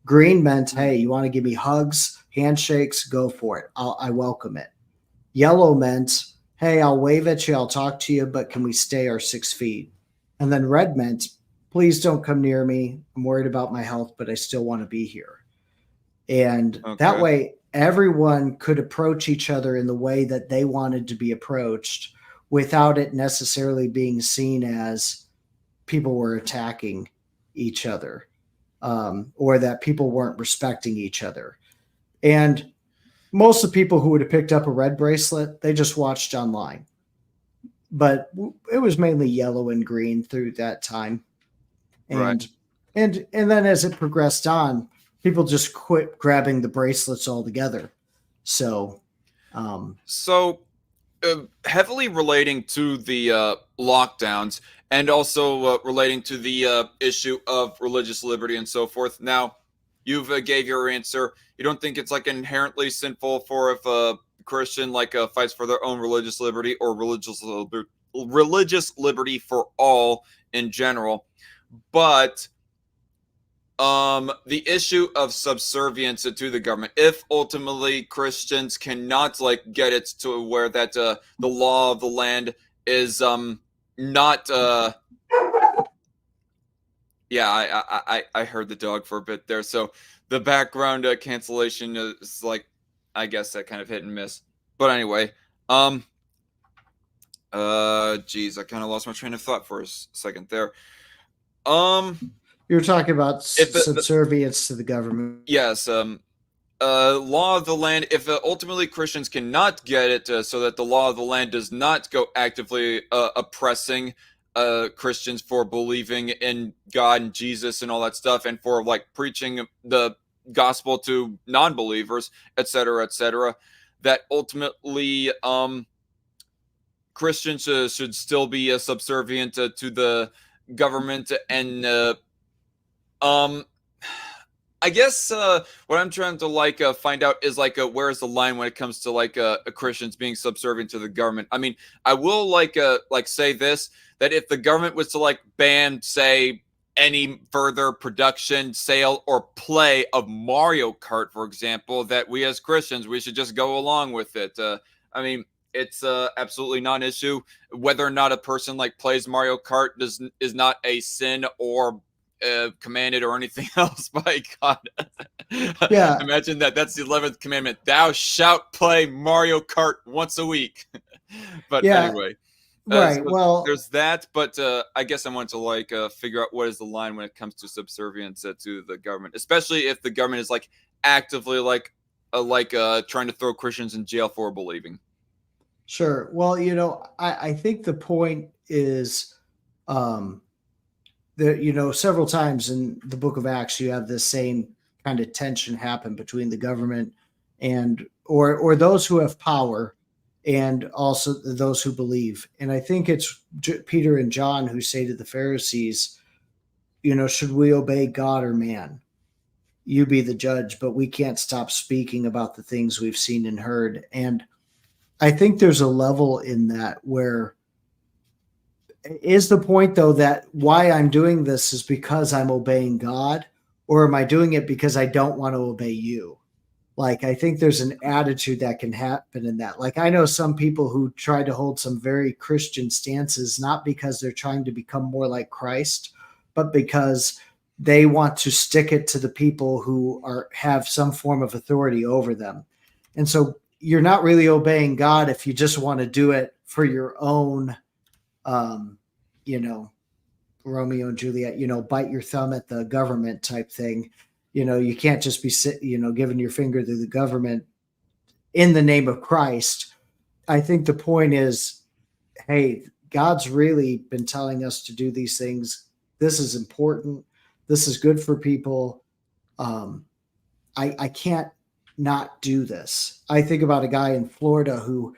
Green meant, hey, you want to give me hugs, handshakes, go for it. I welcome it. Yellow meant, hey, I'll wave at you, I'll talk to you, but can we stay our 6 feet? And then red meant, please don't come near me. I'm worried about my health, but I still want to be here. And that way, everyone could approach each other in the way that they wanted to be approached without it necessarily being seen as people were attacking each other, or that people weren't respecting each other. And most of the people who would have picked up a red bracelet, they just watched online. But it was mainly yellow and green through that time. And and then as it progressed on, people just quit grabbing the bracelets altogether. So, heavily relating to the lockdowns, and also relating to the issue of religious liberty and so forth. Now, you've gave your answer. You don't think it's like inherently sinful for if a Christian fights for their own religious liberty, or religious liberty for all in general, but the issue of subservience to the government, if ultimately Christians cannot get it to where that the law of the land is not I heard the dog for a bit there, so the background cancellation is I guess that kind of hit and miss. But anyway, geez, I kind of lost my train of thought for a second there. You're talking about subservience to the government. Yes. Law of the land. If ultimately Christians cannot get it so that the law of the land does not go actively oppressing Christians for believing in God and Jesus and all that stuff, and for preaching the gospel to non-believers, etc., that ultimately Christians should still be subservient to the government. And I guess what I'm trying to find out is where's the line when it comes to Christians being subservient to the government. I mean, I will say this, that if the government was to ban, say, any further production, sale, or play of Mario Kart, for example, that we as Christians, we should just go along with it. I mean, it's absolutely not an issue. Whether or not a person plays Mario Kart is not a sin or commanded or anything else by God. Yeah. Imagine that's the 11th commandment. Thou shalt play Mario Kart once a week. But anyway. Right. So well, there's that, but I guess I want to figure out what is the line when it comes to subservience to the government, especially if the government is actively trying to throw Christians in jail for believing. Sure. Well, I think the point is that, several times in the book of Acts, you have the same kind of tension happen between the government and or those who have power, and also those who believe. And I think it's Peter and John who say to the Pharisees, should we obey God or man? You be the judge, but we can't stop speaking about the things we've seen and heard. And I think there's a level in that where is the point, though, that why I'm doing this is because I'm obeying God, or am I doing it because I don't want to obey you? I think there's an attitude that can happen in that. I know some people who try to hold some very Christian stances, not because they're trying to become more like Christ, but because they want to stick it to the people who have some form of authority over them. And so you're not really obeying God if you just want to do it for your own, Romeo and Juliet, bite your thumb at the government type thing. You can't just be giving your finger to the government in the name of Christ. I think the point is, hey, God's really been telling us to do these things. This is important. This is good for people. Um, I can't not do this. I think about a guy in Florida who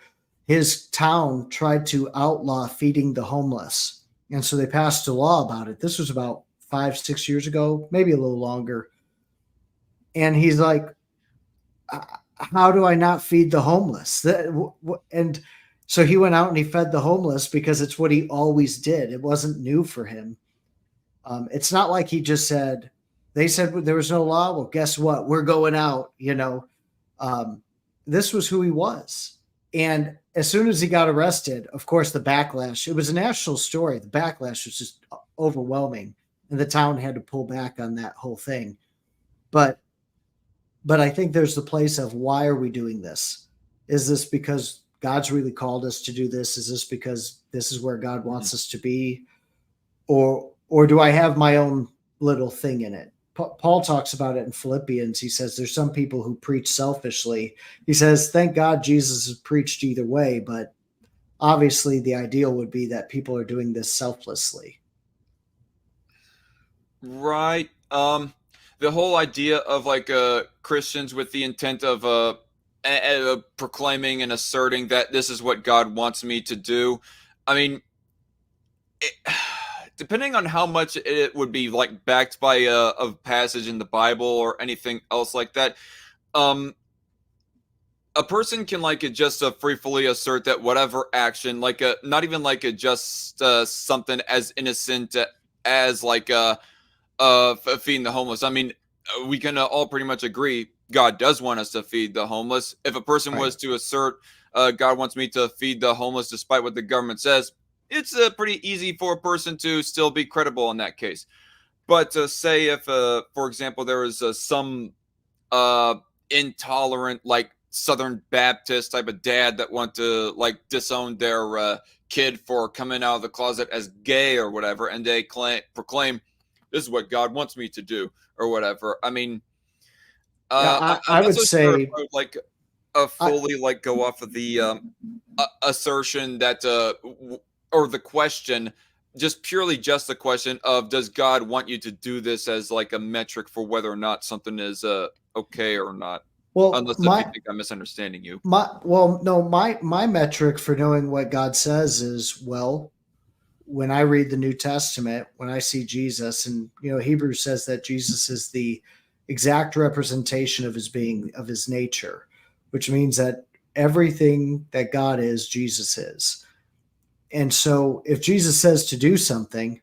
his town tried to outlaw feeding the homeless. And so they passed a law about it. This was about 5, 6 years ago, maybe a little longer. And he's like, how do I not feed the homeless? And so he went out and he fed the homeless because it's what he always did. It wasn't new for him. It's not like he just said, they said there was no law. Well, guess what? We're going out, Um, this was who he was. And as soon as he got arrested, of course, the backlash, it was a national story. The backlash was just overwhelming. And the town had to pull back on that whole thing. But I think there's the place of, why are we doing this? Is this because God's really called us to do this? Is this because this is where God wants us to be? Or do I have my own little thing in it? Paul talks about it in Philippians. He says there's some people who preach selfishly. He says, thank God Jesus has preached either way, but obviously the ideal would be that people are doing this selflessly. Right. The whole idea of like Christians with the intent of proclaiming and asserting that this is what God wants me to do. I mean, it, depending on how much it would be like backed by a passage in the Bible or anything else like that, a person can like just freely assert that whatever action, like not even like just something as innocent as like feeding the homeless. I mean, we can all pretty much agree God does want us to feed the homeless. If a person Right. was to assert God wants me to feed the homeless despite what the government says, it's pretty easy for a person to still be credible in that case. But say if, for example, there was some uh, intolerant, like Southern Baptist type of dad that want to like disown their kid for coming out of the closet as gay or whatever, and they proclaim this is what God wants me to do or whatever. I mean, Yeah, I'm I not would so sure if say, I would like I, fully like go off of the assertion that or the question, just the question of does God want you to do this as like a metric for whether or not something is okay or not, well, unless if you think I'm misunderstanding you. my metric for knowing what God says is, well, when I read the New Testament, when I see Jesus, and Hebrews says that Jesus is the exact representation of his being, of his nature, which means that everything that God is, Jesus is. And so if Jesus says to do something,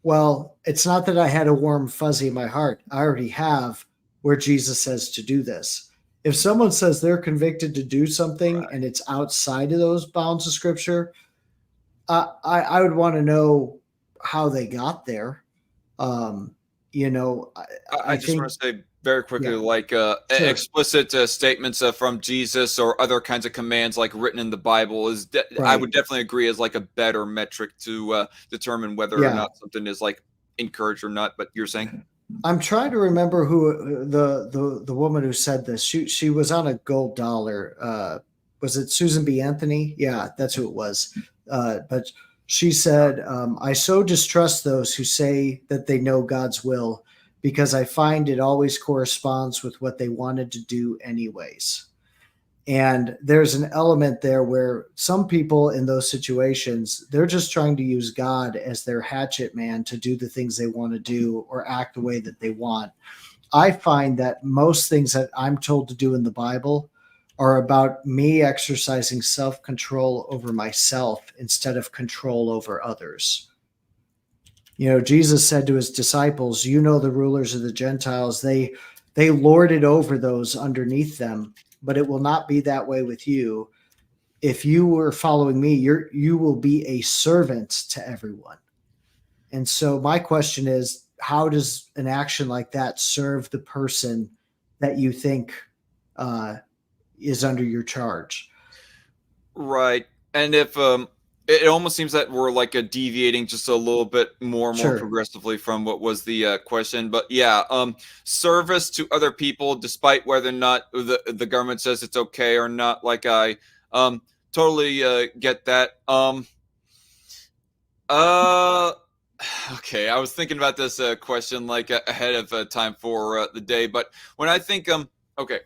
well, it's not that I had a warm fuzzy in my heart. I already have where Jesus says to do this. If someone says they're convicted to do something Right. and it's outside of those bounds of scripture, I would want to know how they got there. Um, I I just think, want to say very quickly, yeah, like sure, explicit statements from Jesus or other kinds of commands, like written in the Bible, is I right, would definitely agree is like a better metric to determine whether or yeah. not something is like encouraged or not. But you're saying, I'm trying to remember who the woman who said this. She was on a gold dollar. Was it Susan B. Anthony? Yeah, that's who it was. But she said, "I so distrust those who say that they know God's will, because I find it always corresponds with what they wanted to do anyways." And there's an element there where some people in those situations, they're just trying to use God as their hatchet man to do the things they want to do or act the way that they want. I find that most things that I'm told to do in the Bible are about me exercising self control over myself instead of control over others. Jesus said to his disciples, the rulers of the Gentiles, they lord it over those underneath them, but it will not be that way with you. If you were following me, you will be a servant to everyone. And so my question is, how does an action like that serve the person that you think uh, is under your charge? right? And if it almost seems that we're like deviating just a little bit more and more Sure. progressively from what was the question. But yeah, service to other people, despite whether or not the government says it's okay or not. Like I totally get that. Uh, okay. I was thinking about this question like ahead of time for the day, but when I think okay,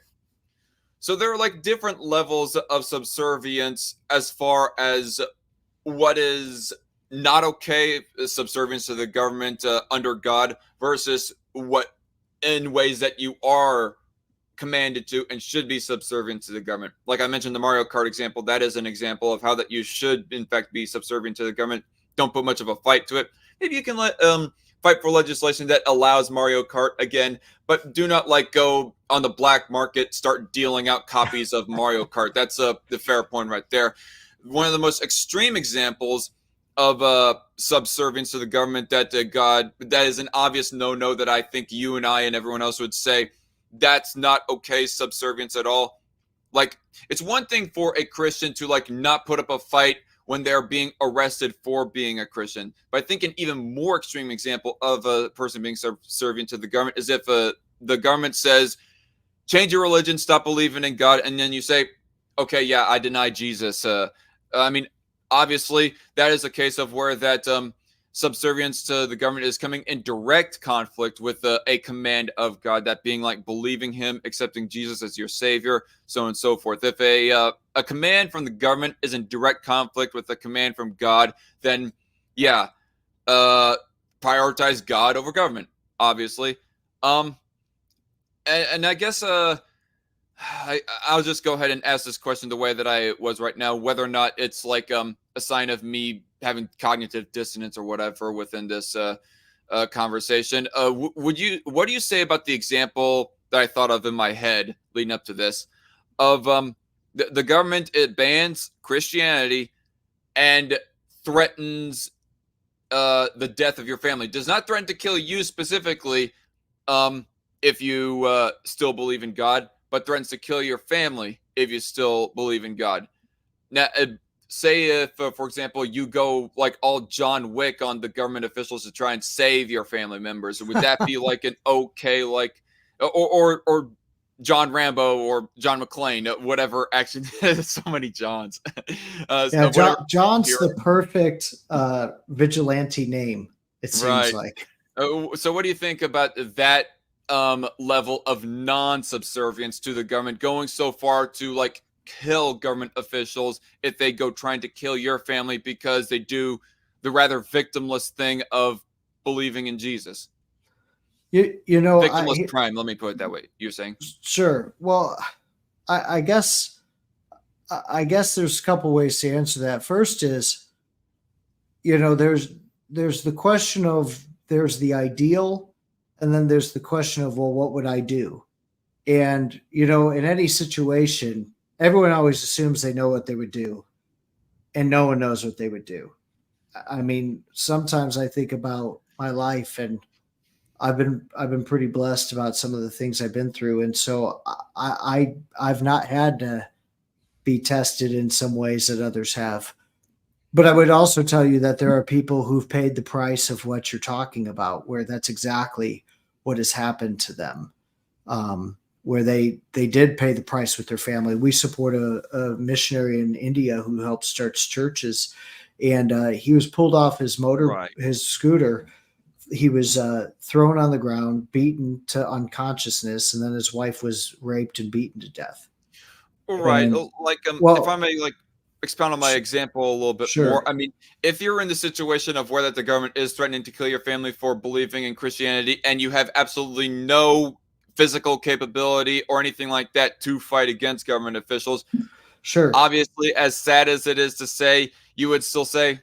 so there are like different levels of subservience as far as what is not okay, subservience to the government under God, versus what in ways that you are commanded to and should be subservient to the government. Like I mentioned, the Mario Kart example, that is an example of how that you should, in fact, be subservient to the government. Don't put much of a fight to it. Maybe you can fight for legislation that allows Mario Kart again, but do not like go on the black market, start dealing out copies of Mario Kart. That's the fair point right there. One of the most extreme examples of subservience to the government that God, that is an obvious no that I think you and I and everyone else would say that's not okay subservience at all. Like, it's one thing for a Christian to like not put up a fight when they're being arrested for being a Christian. But I think an even more extreme example of a person being subservient to the government is if the government says, change your religion, stop believing in God, and then you say, okay, yeah, I deny Jesus. I mean, obviously, that is a case of where that subservience to the government is coming in direct conflict with a command of God, that being like believing Him, accepting Jesus as your Savior, so on and so forth. If a command from the government is in direct conflict with a command from God, then yeah, prioritize God over government, obviously. Um, and I guess I'll just go ahead and ask this question the way that I was right now, whether or not it's like a sign of me having cognitive dissonance or whatever within this conversation. What do you say about the example that I thought of in my head leading up to this of the government, it bans Christianity and threatens the death of your family, does not threaten to kill you specifically if you still believe in God, but threatens to kill your family if you still believe in God. Now, say if, for example, you go like all John Wick on the government officials to try and save your family members, would that be like an okay, like, or John Rambo or John McClane, whatever action? So many Johns. Yeah, Whatever John's hero. the perfect vigilante name, it seems Right. like. So, what do you think about that level of non-subservience to the government, going so far to like kill government officials if they go trying to kill your family because they do the rather victimless thing of believing in Jesus? You know, Victimless crime. Let me put it that way. You're saying, sure. Well, I guess there's a couple ways to answer that. First is, there's the question of there's the ideal, and then there's the question of, well, what would I do? And in any situation, everyone always assumes they know what they would do, and no one knows what they would do. I mean, sometimes I think about my life, and I've been pretty blessed about some of the things I've been through, and so I've not had to be tested in some ways that others have. But I would also tell you that there are people who've paid the price of what you're talking about, where that's exactly what has happened to them, where they did pay the price with their family. We support a missionary in India who helps starts churches, and he was pulled off right? his scooter. He was thrown on the ground, beaten to unconsciousness, and then his wife was raped and beaten to death. Right. And Like, if I well, may, like, expound on my example a little bit more. sure, I mean, if you're in the situation of where that the government is threatening to kill your family for believing in Christianity, and you have absolutely no physical capability or anything like that to fight against government officials, sure. obviously, as sad as it is to say, you would still say,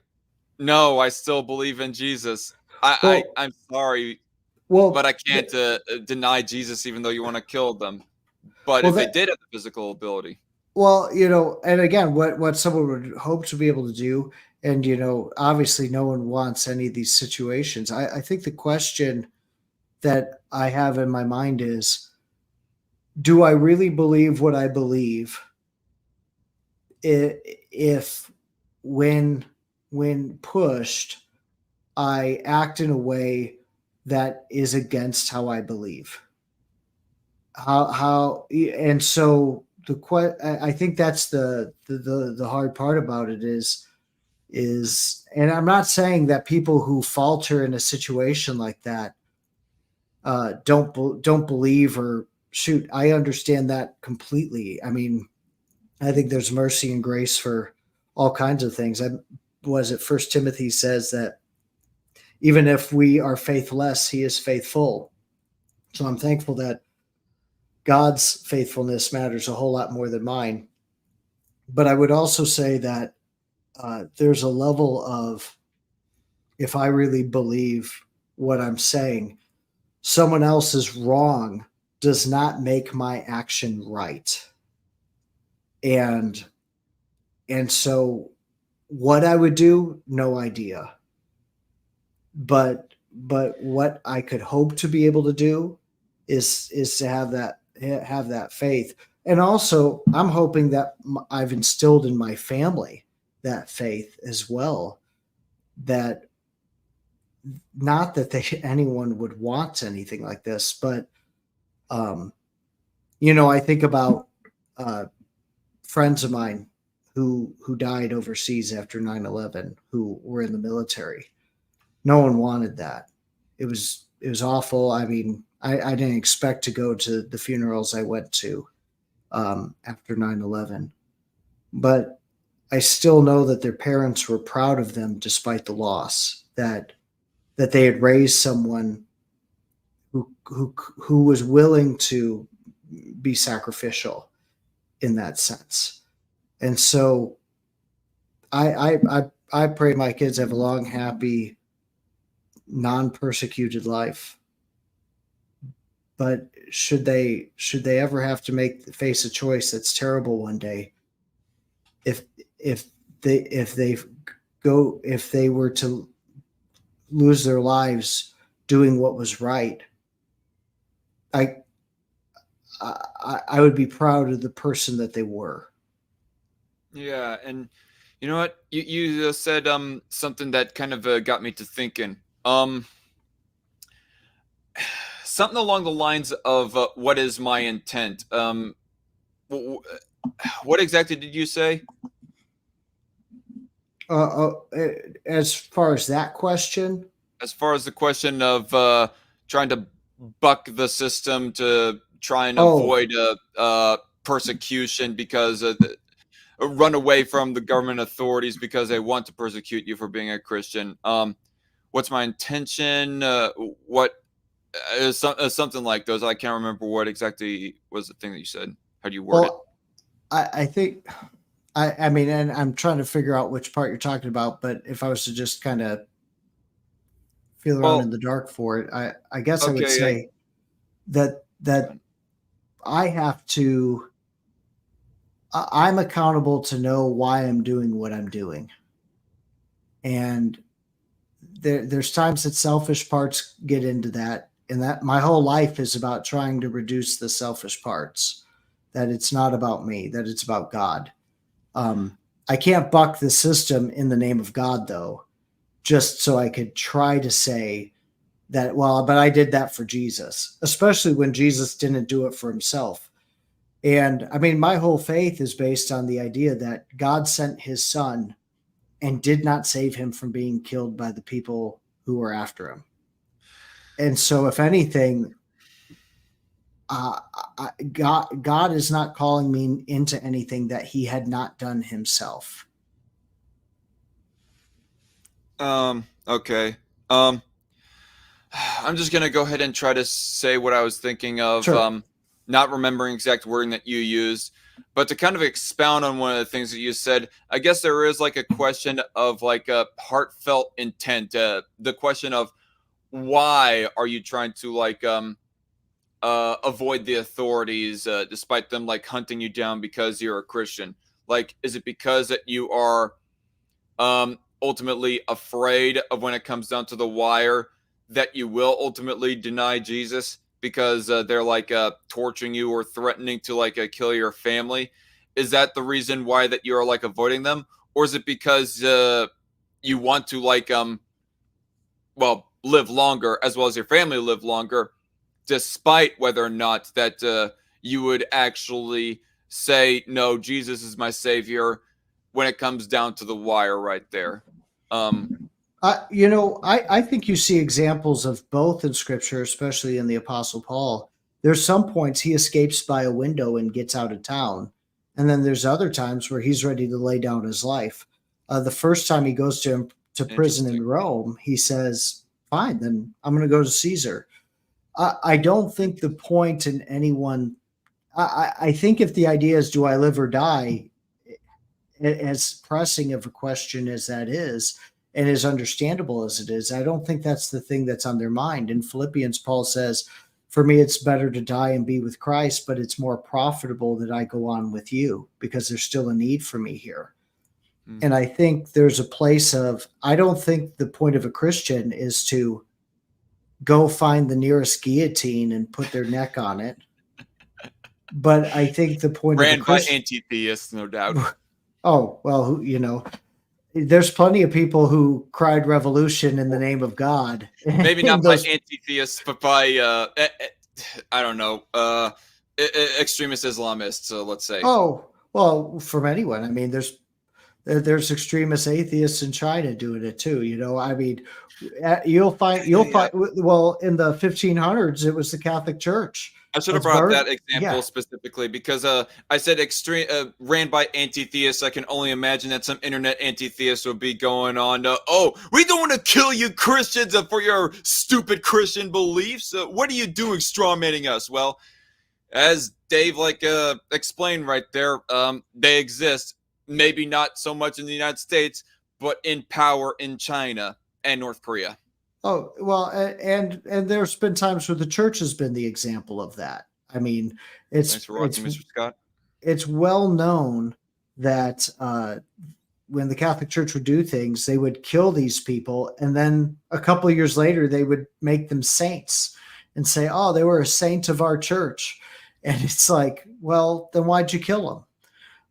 "No, I still believe in Jesus. Well, I'm sorry, but well, I can't deny Jesus, even though you want to kill them." But well, if they did have the physical ability, well, and again, what someone would hope to be able to do, and obviously, no one wants any of these situations. I think the question that I have in my mind is, do I really believe what I believe? If when pushed, I act in a way that is against how I believe. And so I think that's the hard part about it and I'm not saying that people who falter in a situation like that don't believe or shoot. I understand that completely. I mean, I think there's mercy and grace for all kinds of things. I was it First Timothy says that even if we are faithless, he is faithful. So I'm thankful that God's faithfulness matters a whole lot more than mine. But I would also say that there's a level of, if I really believe what I'm saying, someone else is wrong does not make my action right. And so what I would do, no idea. But what I could hope to be able to do is to have that faith. And also I'm hoping that I've instilled in my family that faith as well, that not that anyone would want anything like this, but um, I think about uh, friends of mine who died overseas after 9/11, who were in the military. No one wanted that. It was awful. I mean, I didn't expect to go to the funerals I went to after 9/11, but I still know that their parents were proud of them despite the loss, that they had raised someone who was willing to be sacrificial in that sense. And so I pray my kids have a long, happy, non-persecuted life. But should they ever have to face a choice that's terrible one day, if if if they were to lose their lives doing what was right, I I would be proud of the person that they were. Yeah, and you know what? You said something that kind of got me to thinking. Something along the lines of what is my intent? What exactly did you say? As far as that question, As far as the question of trying to buck the system to try and oh, avoid persecution because run away from the government authorities because they want to persecute you for being a Christian. What's my intention? What something like those? I can't remember what exactly was the thing that you said. How do you word it? well, I think I mean, and I'm trying to figure out which part you're talking about. But if I was to just kind of feel around in Well, the dark for it, I guess I would okay, say that I have to. I'm accountable to know why I'm doing what I'm doing, and there's times that selfish parts get into that, and that my whole life is about trying to reduce the selfish parts. That it's not about me, that it's about God. Um, I can't buck the system in the name of God, though, just so I could try to say that, well, but I did that for Jesus, especially when Jesus didn't do it for himself. And I mean, my whole faith is based on the idea that God sent his son and did not save him from being killed by the people who were after him. And so, if anything, God is not calling me into anything that he had not done himself. Okay. Um, I'm just gonna go ahead and try to say what I was thinking of. Sure. Not remembering exact wording that you used, but to kind of expound on one of the things that you said, I guess there is like a question of like a heartfelt intent. The question of why are you trying to like avoid the authorities despite them like hunting you down because you're a Christian? Like, is it because that you are ultimately afraid of when it comes down to the wire that you will ultimately deny Jesus because they're like torturing you or threatening to like kill your family? Is that the reason why that you're like avoiding them, or is it because you want to like well live longer as well as your family live longer, despite whether or not that you would actually say, no, Jesus is my savior when it comes down to the wire right there. I think you see examples of both in scripture, especially in the Apostle Paul. There's some points he escapes by a window and gets out of town. And then there's other times where he's ready to lay down his life. The first time he goes to prison in Interesting. Rome, he says, fine, then I'm going to go to Caesar. I don't think the point in anyone, I think if the idea is, do I live or die, as pressing of a question as that is, and as understandable as it is, I don't think that's the thing that's on their mind. In Philippians, Paul says, for me, it's better to die and be with Christ, but it's more profitable that I go on with you because there's still a need for me here. Mm. And I think there's a place of, I don't think the point of a Christian is to go find the nearest guillotine and put their neck on it. But I think the point of a Ran by Christian, anti-theists, no doubt. oh, well, there's plenty of people who cried revolution in the name of God. Maybe And not by those, anti-theists, but by I don't know, extremist Islamists. Let's say. oh, well, from anyone. I mean, there's extremist atheists in China doing it too. I mean, you'll find Yeah. well, in the 1500s, it was the Catholic Church. I should have That's brought up burned. that example Yeah. specifically because I said extreme ran by anti-theists. I can only imagine that some internet anti-theists would be going on. Oh, we don't want to kill you Christians for your stupid Christian beliefs. What are you doing, strawmanning us? Well, as Dave explained right there, they exist. Maybe not so much in the United States, but in power in China and North Korea. Oh, well, and there's been times where the church has been the example of that. I mean, Thanks it's for it's watching, Mr. Scott. it's well known that when the Catholic Church would do things, they would kill these people, and then a couple of years later, they would make them saints and say, "Oh, they were a saint of our church," and it's like, well, then why'd you kill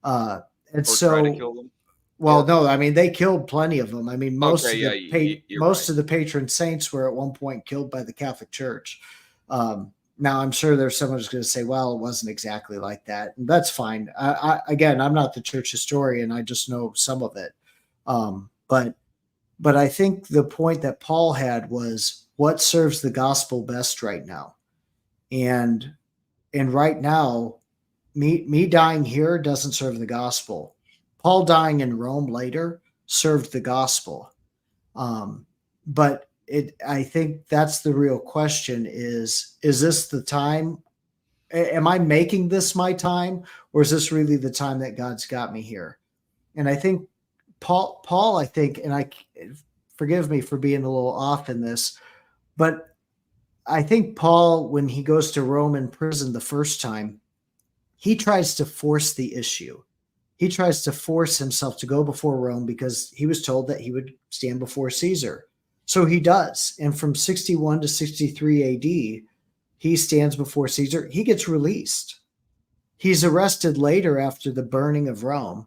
them? And Or so, try to kill them. well, no, I mean they killed plenty of them. I mean Okay, yeah, you're most right. of the patron saints were at one point killed by the Catholic Church. Now I'm sure there's someone who's going to say, "Well, it wasn't exactly like that," and that's fine. Again, I'm not the church historian; I just know some of it. But I think the point that Paul had was what serves the gospel best right now, and right now, me dying here doesn't serve the gospel. Paul dying in Rome later served the gospel. But I think that's the real question is this the time? Am I making this my time, or is this really the time that God's got me here? And I think Paul, I think, and I forgive me for being a little off in this, but I think Paul, when he goes to Rome in prison the first time, he tries to force the issue. He tries to force himself to go before Rome because he was told that he would stand before Caesar. So he does. And from 61 to 63 AD, he stands before Caesar. He gets released. He's arrested later after the burning of Rome.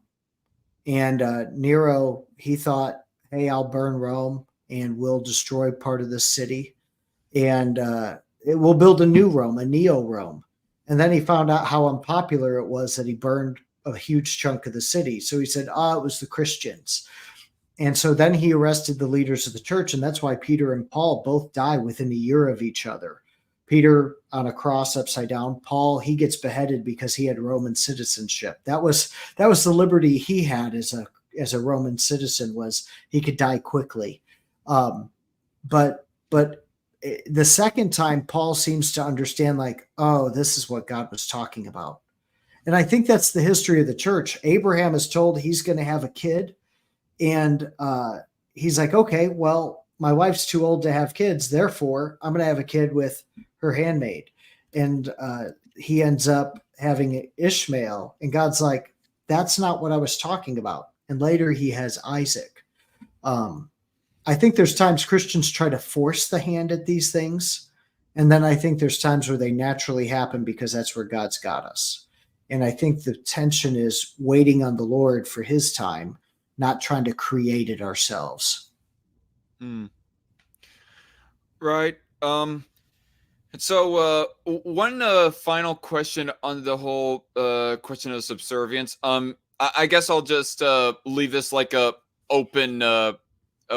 And Nero, he thought, hey, I'll burn Rome and we'll destroy part of the city. And it will build a new Rome, a neo Rome. And then he found out how unpopular it was that he burned a huge chunk of the city. So he said, it was the Christians. And so then he arrested the leaders of the church. And that's why Peter and Paul both die within a year of each other. Peter on a cross upside down. Paul, he gets beheaded because he had Roman citizenship. That was the liberty he had as a Roman citizen, was he could die quickly. But the second time, Paul seems to understand, like, oh, this is what God was talking about. And I think that's the history of the church. Abraham is told he's going to have a kid. And he's like, okay, well, my wife's too old to have kids. Therefore, I'm going to have a kid with her handmaid. And he ends up having Ishmael. And God's like, that's not what I was talking about. And later he has Isaac. I think there's times Christians try to force the hand at these things. And then I think there's times where they naturally happen because that's where God's got us. And I think the tension is waiting on the Lord for his time, not trying to create it ourselves. Right. So, one final question on the whole question of subservience. I guess I'll just leave this like a open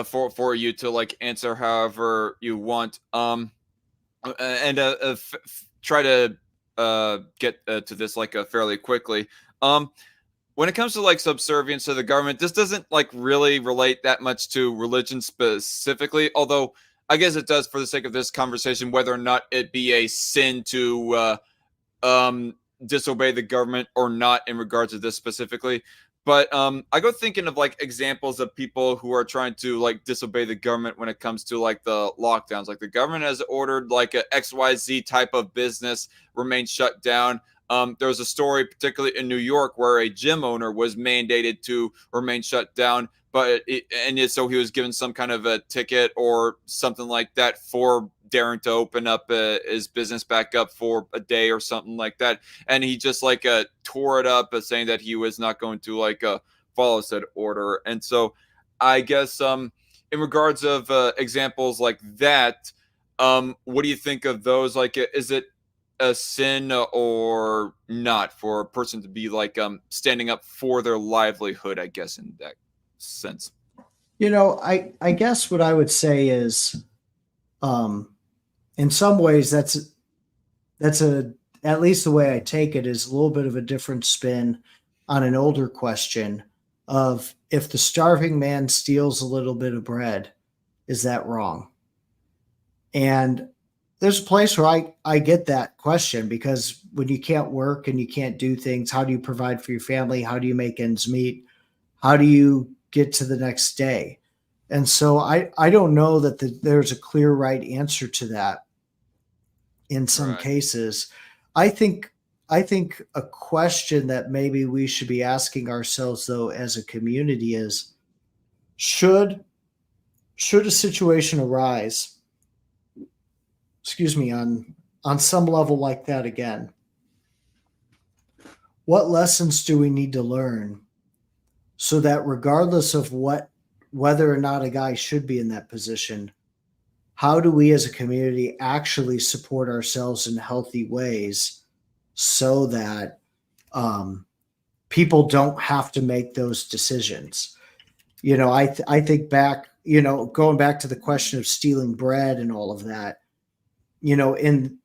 for you to like answer however you want. And try to get to this like fairly quickly. Um, when it comes to like subservience to the government, this doesn't like really relate that much to religion specifically, although I guess it does for the sake of this conversation, whether or not it be a sin to disobey the government or not in regards to this specifically. But I go thinking of like examples of people who are trying to like disobey the government when it comes to like the lockdowns. Like the government has ordered like a XYZ type of business remain shut down. There was a story, particularly in New York, where a gym owner was mandated to remain shut down, so he was given some kind of a ticket or something like that for daring to open up his business back up for a day or something like that, and he just like tore it up, saying that he was not going to like follow said order. And so, I guess in regards of examples like that, what do you think of those? Like, is it a sin or not for a person to be like standing up for their livelihood? I guess in that sense. I guess what I would say is, um, in some ways, that's a at least the way I take it is a little bit of a different spin on an older question of if the starving man steals a little bit of bread, is that wrong? And there's a place where I get that question because when you can't work and you can't do things, how do you provide for your family? How do you make ends meet? How do you get to the next day? And so I don't know that there's a clear right answer to that in some Right. cases. I think I think a question that maybe we should be asking ourselves though as a community is should should a situation arise, excuse me, on some level like that again, what lessons do we need to learn so that regardless of whether or not a guy should be in that position, how do we as a community actually support ourselves in healthy ways so that um, people don't have to make those decisions? I think back, going back to the question of stealing bread and all of that. In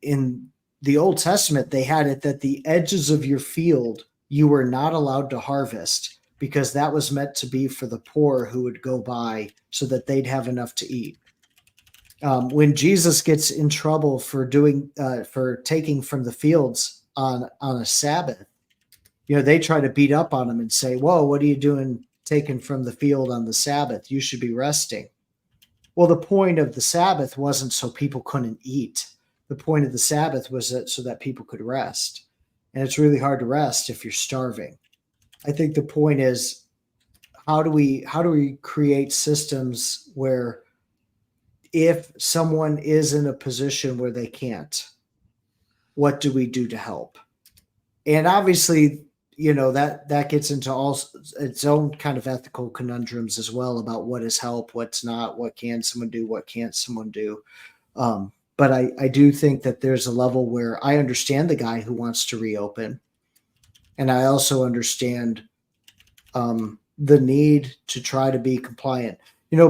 the Old Testament, they had it that the edges of your field you were not allowed to harvest because that was meant to be for the poor who would go by so that they'd have enough to eat. When Jesus gets in trouble for taking from the fields on a Sabbath, they try to beat up on him and say, "Whoa, what are you doing taking from the field on the Sabbath? You should be resting." Well, the point of the Sabbath wasn't so people couldn't eat. The point of the Sabbath was so that people could rest. And it's really hard to rest if you're starving. I think the point is how do we create systems where if someone is in a position where they can't, what do we do to help? And obviously, that gets into all its own kind of ethical conundrums as well about what is help, what's not, what can someone do, what can't someone do. But I do think that there's a level where I understand the guy who wants to reopen, and I also understand the need to try to be compliant.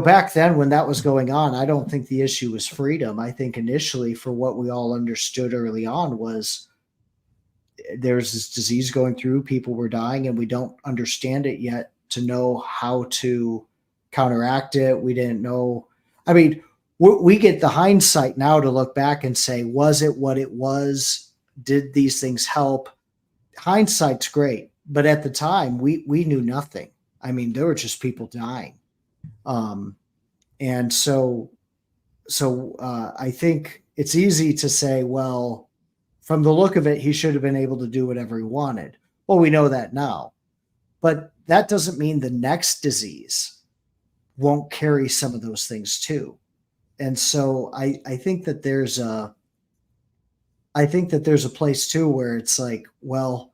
Back then when that was going on, I don't think the issue was freedom. I think initially, for what we all understood early on, was there's this disease going through, people were dying, and we don't understand it yet to know how to counteract it. We didn't know. I mean, we get the hindsight now to look back and say, was it what it was? Did these things help? Hindsight's great, but at the time we knew nothing. I mean, there were just people dying. um and I think it's easy to say, well, from the look of it, he should have been able to do whatever he wanted. Well, we know that now, but that doesn't mean the next disease won't carry some of those things too. And so I think that there's a place too where it's like, well,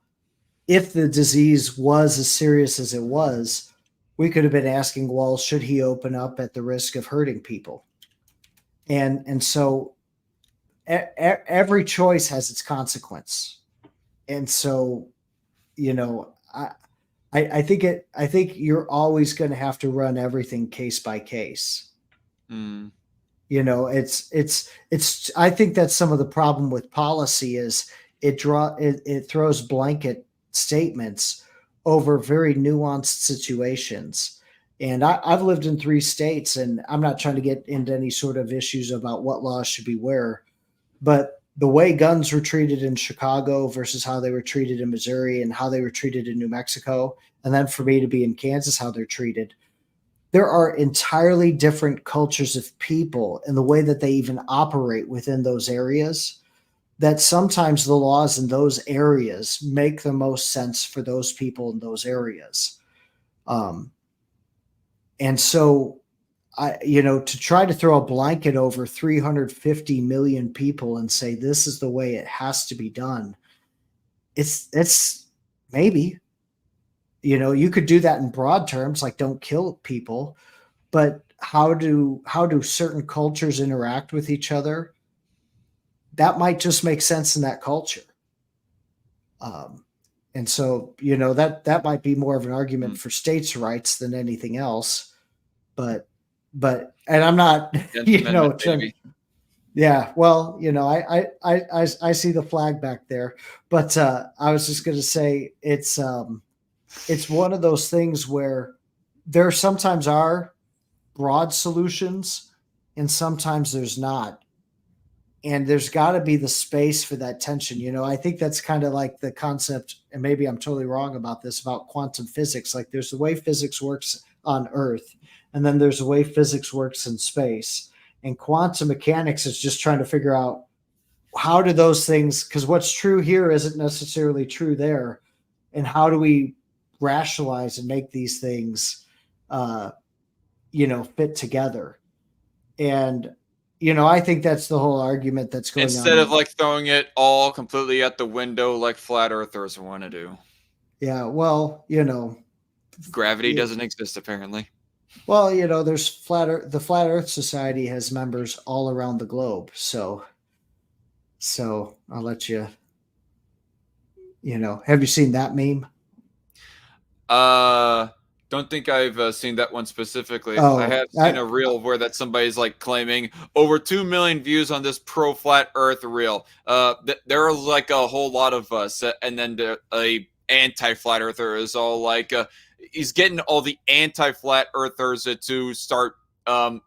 if the disease was as serious as it was, we could have been asking, well, should he open up at the risk of hurting people? And so every choice has its consequence. And so, you know, I think you're always going to have to run everything case by case. Mm. You know, I think that's some of the problem with policy is it throws blanket statements over very nuanced situations. And I've lived in 3 states, and I'm not trying to get into any sort of issues about what laws should be where, but the way guns were treated in Chicago versus how they were treated in Missouri and how they were treated in New Mexico, and then for me to be in Kansas, how they're treated, there are entirely different cultures of people and the way that they even operate within those areas, that sometimes the laws in those areas make the most sense for those people in those areas. Um, and so to try to throw a blanket over 350 million people and say this is the way it has to be done, it's maybe, you could do that in broad terms, like don't kill people, but how do certain cultures interact with each other? That might just make sense in that culture. Um, and so, that might be more of an argument Mm. for states' rights than anything else. And I'm not, 10th Amendment, baby. yeah, well, I see the flag back there, but I was just going to say it's one of those things where there sometimes are broad solutions and sometimes there's not, and there's got to be the space for that tension. I think that's kind of like the concept, and maybe I'm totally wrong about this, about quantum physics. Like there's the way physics works on Earth, and then there's the way physics works in space, and quantum mechanics is just trying to figure out how do those things, because what's true here isn't necessarily true there, and how do we rationalize and make these things fit together. And I think that's the whole argument that's going Instead of on. like throwing it all completely out the window like flat earthers want to do. Yeah, well, Gravity doesn't exist apparently. well, there's the Flat Earth Society has members all around the globe. So I'll let you, have you seen that meme? Don't think I've seen that one specifically. I Oh, have seen a reel where that somebody's like claiming over 2 million views on this pro flat Earth reel. There are like a whole lot of us, and then a anti flat earther is all like, he's getting all the anti flat earthers to start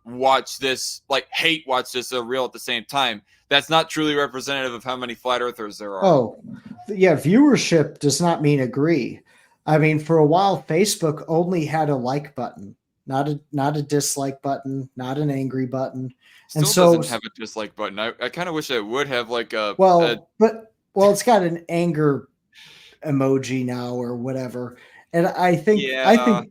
watch this, like hate watch this reel at the same time. That's not truly representative of how many flat earthers there are. oh, yeah. Viewership does not mean agree. I mean, for a while, Facebook only had a like button, not a dislike button, not an angry button, and Still so doesn't have a dislike button. I kind of wish it would have like a it's got an anger emoji now or whatever. And yeah.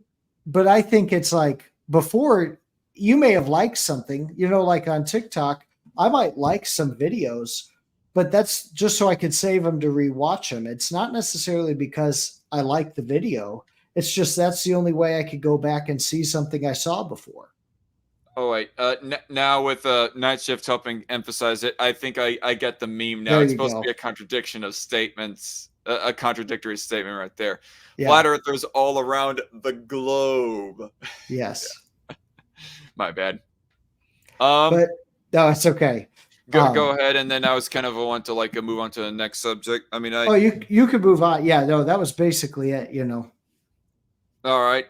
but I think it's like before, you may have liked something, like on TikTok, I might like some videos, but that's just so I could save them to rewatch them. It's not necessarily because I like the video. It's just that's the only way I could go back and see something I saw before. Oh wait. Now with night shift helping emphasize it, I think I get the meme now. There It's you supposed to be go. a contradiction of statements, a contradictory statement right there. Yeah. Flat earthers all around the globe. Yes. My bad. But no, it's okay. Go ahead, and then I was kind of want to like move on to the next subject. I mean, Oh, you could move on. Yeah, no, that was basically it. All right.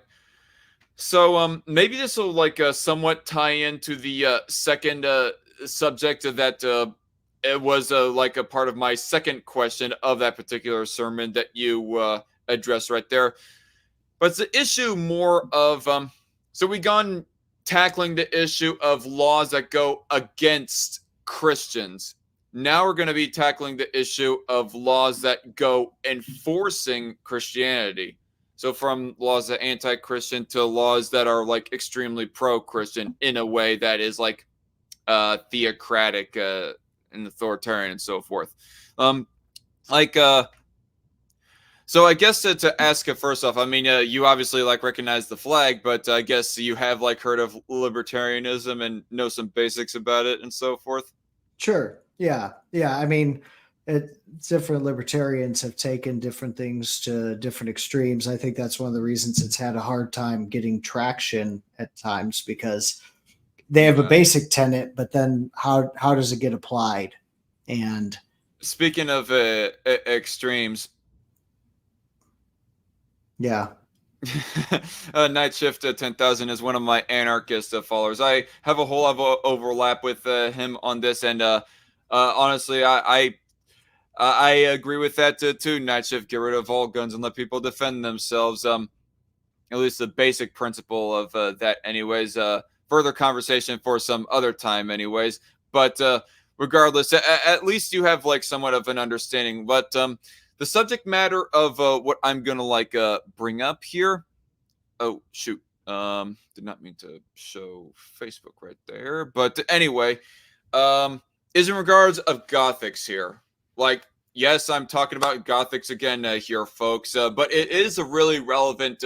So maybe this will like somewhat tie into the second subject that it was like a part of my second question of that particular sermon that you addressed right there. But it's the issue more of so we gone tackling the issue of laws that go against Christians. Now we're going to be tackling the issue of laws that go enforcing Christianity. So from laws that are anti-Christian to laws that are like extremely pro-Christian in a way that is like theocratic and authoritarian and so forth. Like so I guess to ask it first off, I mean, you obviously like recognize the flag, but I guess you have like heard of libertarianism and know some basics about it and so forth. Sure. Yeah. I mean, different libertarians have taken different things to different extremes. I think that's one of the reasons it's had a hard time getting traction at times because they have a Yeah. basic tenet, but then how does it get applied? And Speaking of extremes, yeah, Night Shift 10,000 is one of my anarchist followers. I have a whole lot of overlap with him on this, and honestly, I agree with that too. Night Shift, get rid of all guns and let people defend themselves. At least the basic principle of that, anyways. Further conversation for some other time, anyways. But regardless, at least you have like somewhat of an understanding. But the subject matter of what I'm gonna like bring up here. Oh shoot, did not mean to show Facebook right there. But anyway, is in regards of Gothix here. Like, yes, I'm talking about Gothix again here, folks, but it is a really relevant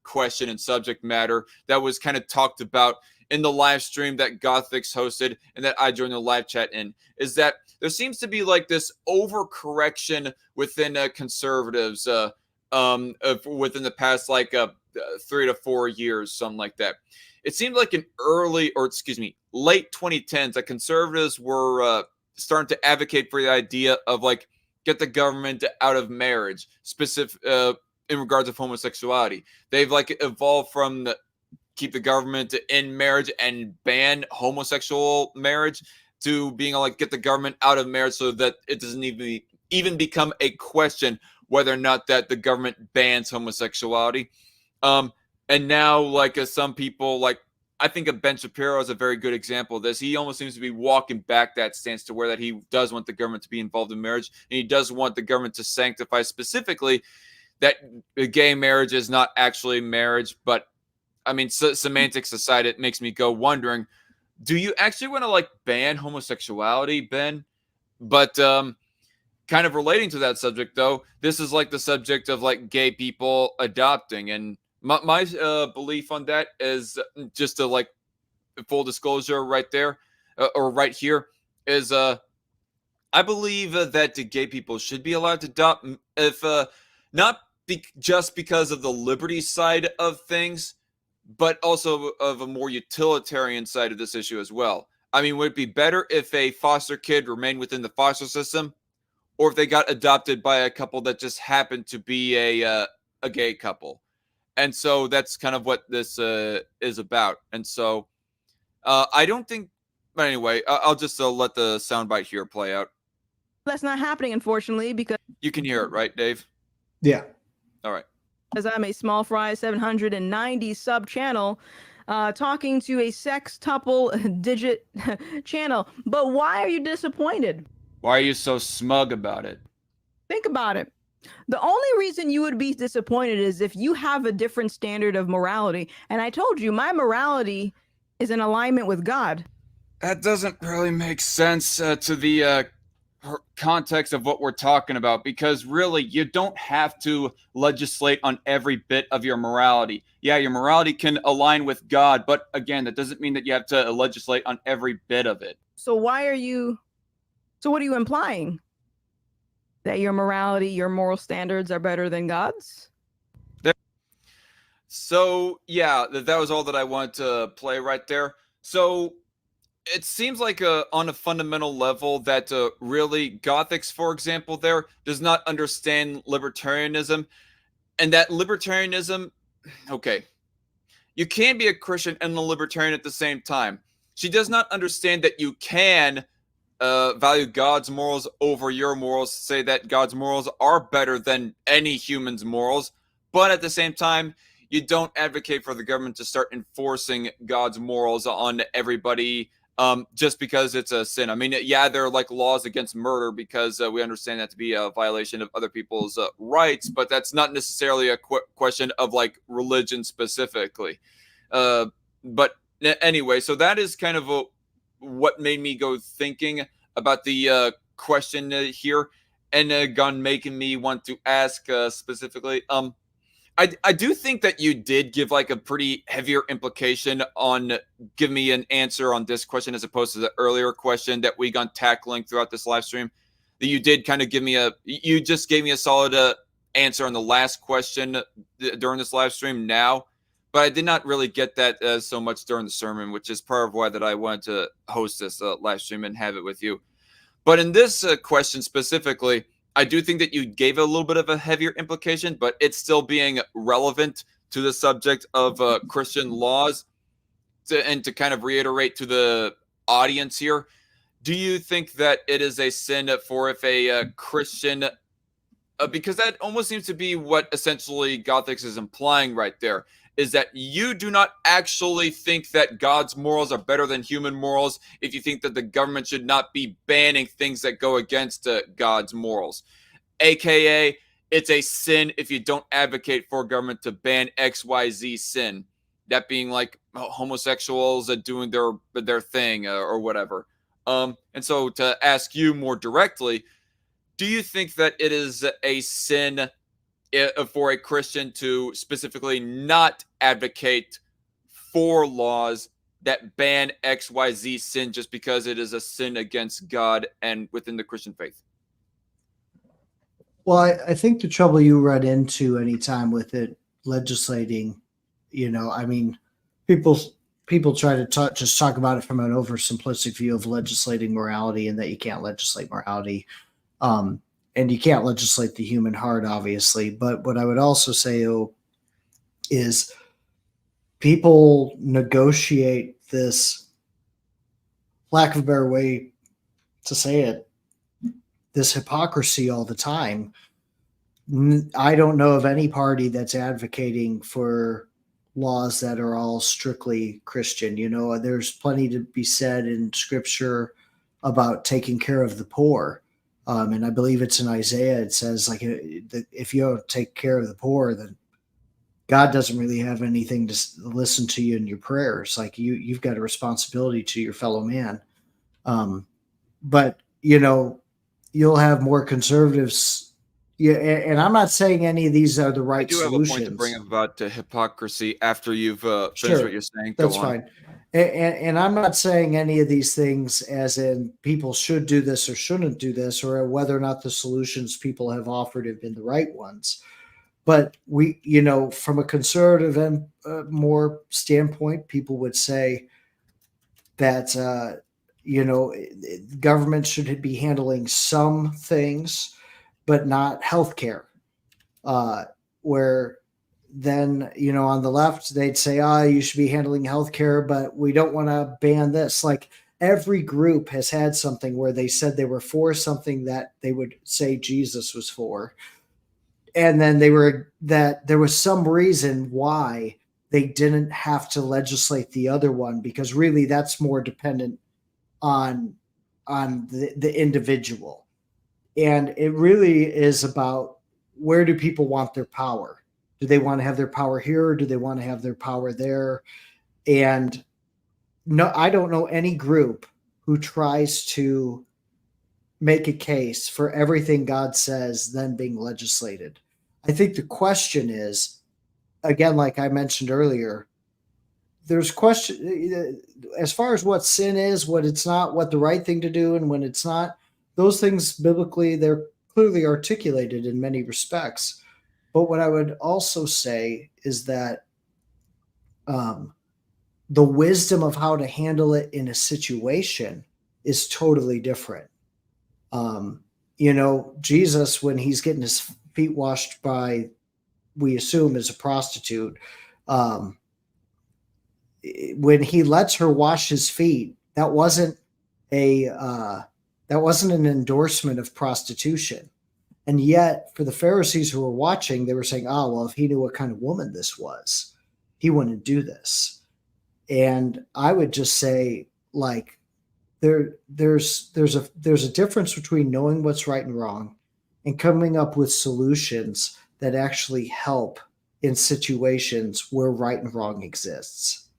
question and subject matter that was kind of talked about in the live stream that Gothix hosted and that I joined the live chat in. Is that there seems to be like this overcorrection within conservatives within the past like 3 to 4 years, something like that. It seemed like in early, or excuse me, late 2010s, that conservatives were starting to advocate for the idea of like get the government out of marriage, specific in regards of homosexuality. They've like evolved from keep the government in marriage and ban homosexual marriage to being like get the government out of marriage so that it doesn't even become a question whether or not that the government bans homosexuality. And now like some people like I think of Ben Shapiro is a very good example of this. He almost seems to be walking back that stance to where that he does want the government to be involved in marriage, and he does want the government to sanctify specifically that gay marriage is not actually marriage. But I mean, semantics aside, it makes me go wondering: do you actually want to like ban homosexuality, Ben? But kind of relating to that subject, though, this is like the subject of like gay people adopting, and my belief on that is just to like full disclosure right there or right here is I believe that the gay people should be allowed to adopt if not just because of the liberty side of things, but also of a more utilitarian side of this issue as well. I mean, would it be better if a foster kid remained within the foster system, or if they got adopted by a couple that just happened to be a gay couple? And so that's kind of what this is about. And so I don't think. But anyway, I'll just let the soundbite here play out. That's not happening, unfortunately, because You can hear it, right, Dave? yeah. All right. I'm a Small Fry 790 sub channel talking to a sextuple digit channel. But why are you disappointed? Why are you so smug about it? Think about it. The only reason you would be disappointed is if you have a different standard of morality. And I told you, my morality is in alignment with God. That doesn't really make sense to the context of what we're talking about, because really you don't have to legislate on every bit of your morality. Yeah, your morality can align with God, but again, that doesn't mean that you have to legislate on every bit of it. So what are you implying? That your morality, your moral standards are better than God's? So yeah, that was all that I wanted to play right there. So it seems like on a fundamental level that really Gothix, for example, there does not understand libertarianism, and that libertarianism, okay, you can be a Christian and a libertarian at the same time. She does not understand that you can value God's morals over your morals, say that God's morals are better than any human's morals, but at the same time, you don't advocate for the government to start enforcing God's morals on everybody just because it's a sin. I mean, yeah, there are like laws against murder because we understand that to be a violation of other people's rights, but that's not necessarily a question of like religion specifically. But anyway, so that is kind of what made me go thinking about the question here, and gone making me want to ask specifically. I do think that you did give like a pretty heavier implication on give me an answer on this question as opposed to the earlier question that we got tackling throughout this live stream. That you did kind of give me you just gave me a solid answer on the last question during this live stream now, but I did not really get that so much during the sermon, which is part of why that I wanted to host this live stream and have it with you. But in this question specifically, I do think that you gave a little bit of a heavier implication, but it's still being relevant to the subject of Christian laws. And to kind of reiterate to the audience here, do you think that it is a sin for if a Christian, because that almost seems to be what essentially Gothix is implying right there, is that you do not actually think that God's morals are better than human morals if you think that the government should not be banning things that go against God's morals. AKA, it's a sin if you don't advocate for government to ban XYZ sin. That being like homosexuals doing their thing or whatever. And so to ask you more directly, do you think that it is a sin for a Christian to specifically not advocate for laws that ban XYZ sin just because it is a sin against God and within the Christian faith? Well, I think the trouble you run into anytime with it legislating, I mean, people try to just talk about it from an oversimplistic view of legislating morality and that you can't legislate morality. And you can't legislate the human heart, obviously. But what I would also say is people negotiate this, lack of a better way to say it, this hypocrisy all the time. I don't know of any party that's advocating for laws that are all strictly Christian. There's plenty to be said in scripture about taking care of the poor. And I believe it's in Isaiah. It says, like, if you don't take care of the poor, then God doesn't really have anything to listen to you in your prayers. Like you've got a responsibility to your fellow man. But you'll have more conservatives. Yeah, and I'm not saying any of these are the right solutions. I do have a point to bring up about hypocrisy after you've finished Sure, what you're saying. That's fine. And I'm not saying any of these things as in people should do this or shouldn't do this, or whether or not the solutions people have offered have been the right ones. But we, from a conservative and more standpoint, people would say that, government should be handling some things, but not healthcare. Where then, on the left, they'd say, you should be handling healthcare, but we don't want to ban this. Like every group has had something where they said they were for something that they would say Jesus was for. And then that there was some reason why they didn't have to legislate the other one, because really that's more dependent on the individual. And it really is about, where do people want their power? Do they want to have their power here, or do they want to have their power there? And no, I don't know any group who tries to make a case for everything God says then being legislated. I think the question is, again, like I mentioned earlier, there's question as far as what sin is, what it's not, what the right thing to do and when it's not. Those things biblically, they're clearly articulated in many respects. But what I would also say is that the wisdom of how to handle it in a situation is totally different. Jesus, when he's getting his feet washed by, we assume, is a prostitute, when he lets her wash his feet, that wasn't an endorsement of prostitution. And yet, for the Pharisees who were watching, they were saying, well, if he knew what kind of woman this was, he wouldn't do this. And I would just say, like, there's a difference between knowing what's right and wrong and coming up with solutions that actually help in situations where right and wrong exists.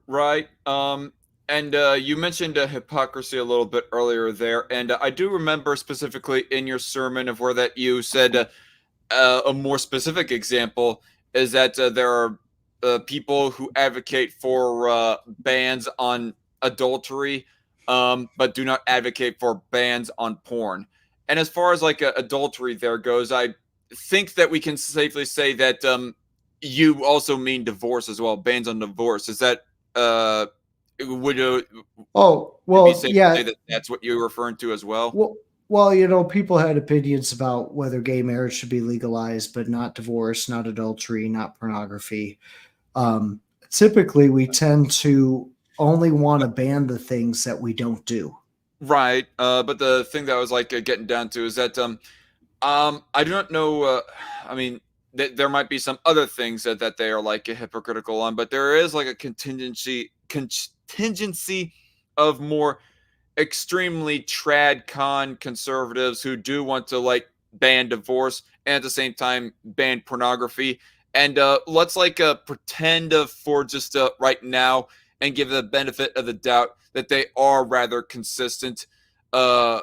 Right. And you mentioned hypocrisy a little bit earlier there, and I do remember specifically in your sermon of where that you said a more specific example is that there are people who advocate for bans on adultery, but do not advocate for bans on porn. And as far as like adultery there goes, I think that we can safely say that you also mean divorce as well. Bans on divorce. Is that would Oh, it be well, safe to yeah. say that that's what you're referring to as well? Well, people had opinions about whether gay marriage should be legalized, but not divorce, not adultery, not pornography. Typically, we tend to only want to ban the things that we don't do. Right. But the thing that I was like getting down to is that I do not know. I mean, there might be some other things that they are like hypocritical on, but there is like a contingency of more extremely trad con conservatives who do want to like ban divorce and at the same time ban pornography. And let's like pretend for just right now and give the benefit of the doubt that they are rather consistent. Uh,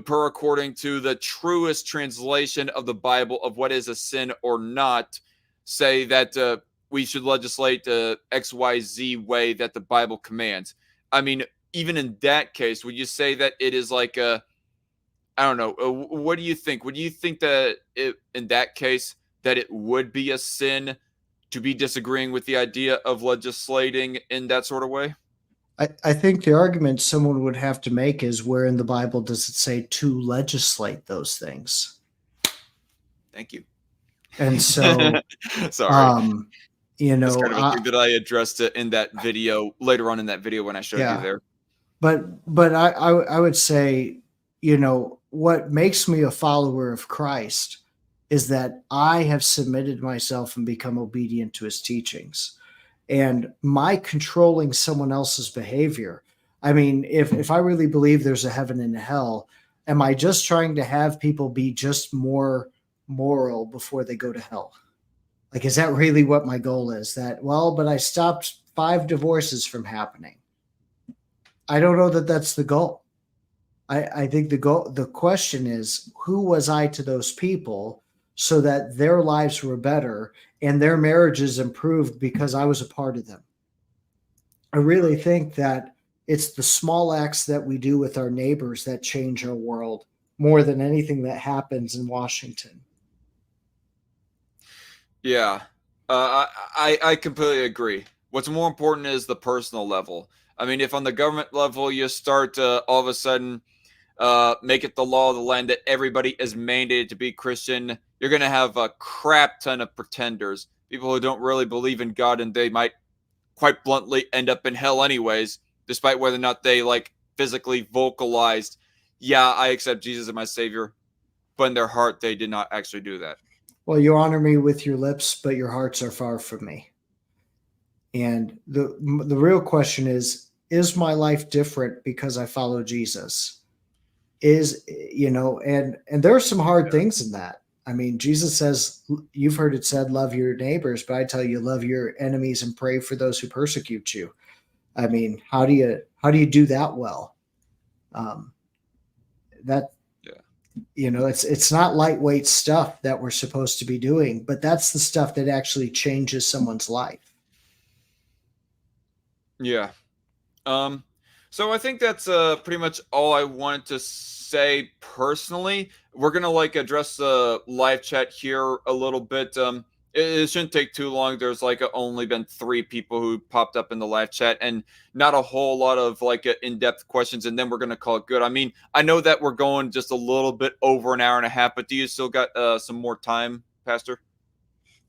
Per according to the truest translation of the Bible of what is a sin or not, say that we should legislate the XYZ way that the Bible commands. I mean, even in that case, would you say that it is like a, I don't know, what do you think? Would you think that in that case that it would be a sin to be disagreeing with the idea of legislating in that sort of way? I think the argument someone would have to make is where in the Bible does it say to legislate those things? Thank you. And so, Sorry. um, you That's know, kind of a thing that I addressed it in that video later on in that video when I showed you yeah, there. but I would say, what makes me a follower of Christ is that I have submitted myself and become obedient to his teachings. And my controlling someone else's behavior. I mean, if I really believe there's a heaven and a hell, am I just trying to have people be just more moral before they go to hell? Like, is that really what my goal is? That, well, but I stopped 5 divorces from happening. I don't know that that's the goal. I think the question is, who was I to those people so that their lives were better and their marriages improved because I was a part of them? I really think that it's the small acts that we do with our neighbors that change our world more than anything that happens in Washington. Yeah, I completely agree. What's more important is the personal level. I mean, if on the government level you start all of a sudden make it the law of the land that everybody is mandated to be Christian, you're going to have a crap ton of pretenders, people who don't really believe in God, and they might quite bluntly end up in hell anyways, despite whether or not they like physically vocalized, yeah, I accept Jesus as my savior, but in their heart they did not actually do that. Well, you honor me with your lips, but your hearts are far from me. And the real question is my life different because I follow Jesus? And there are some hard things in that. I mean, Jesus says, you've heard it said, love your neighbors, but I tell you, love your enemies and pray for those who persecute you. I mean, how do you do that well? That Yeah. it's not lightweight stuff that we're supposed to be doing, but that's the stuff that actually changes someone's life. Yeah. So I think that's pretty much all I wanted to say personally. We're gonna like address the live chat here a little bit. It shouldn't take too long. There's like only been 3 people who popped up in the live chat, and not a whole lot of like in-depth questions. And then we're gonna call it good. I mean, I know that we're going just a little bit over an hour and a half, but do you still got some more time, Pastor?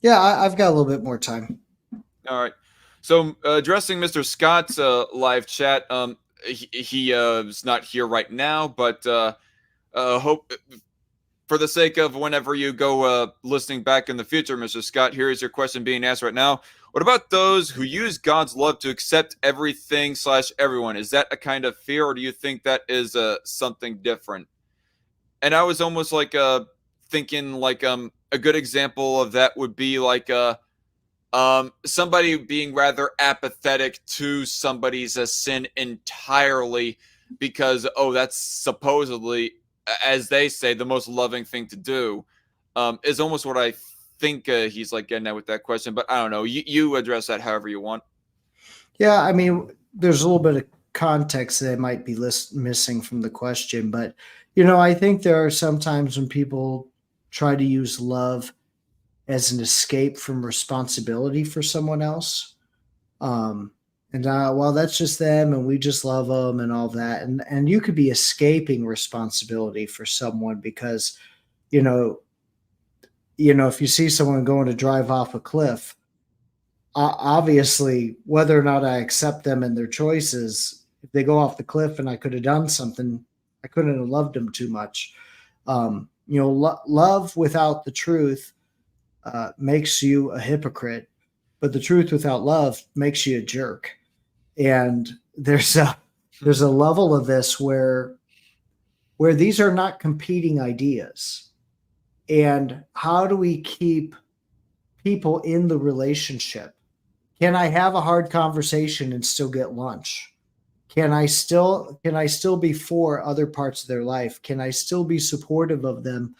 Yeah, I've got a little bit more time. All right. So addressing Mr. Scott's live chat, he is not here right now, but hope for the sake of whenever you go listening back in the future, Mr. Scott, here is your question being asked right now. What about those who use God's love to accept everything / everyone? Is that a kind of fear, or do you think that is something different? And I was almost like thinking like a good example of that would be like somebody being rather apathetic to somebody's sin entirely because, oh, that's supposedly, as they say, the most loving thing to do. is almost what I think he's like getting at with that question. But I don't know. You address that however you want. Yeah, I mean, there's a little bit of context that might be missing from the question, but I think there are some times when people try to use love as an escape from responsibility for someone else. Um, and well, that's just them, and we just love them, and all that. And you could be escaping responsibility for someone because you know if you see someone going to drive off a cliff, obviously, whether or not I accept them and their choices, if they go off the cliff and I could have done something, I couldn't have loved them too much. Love without the truth makes you a hypocrite, but the truth without love makes you a jerk. And there's a level of this where these are not competing ideas. And how do we keep people in the relationship? Can I have a hard conversation and still get lunch? Can I still be for other parts of their life? Can I still be supportive of them?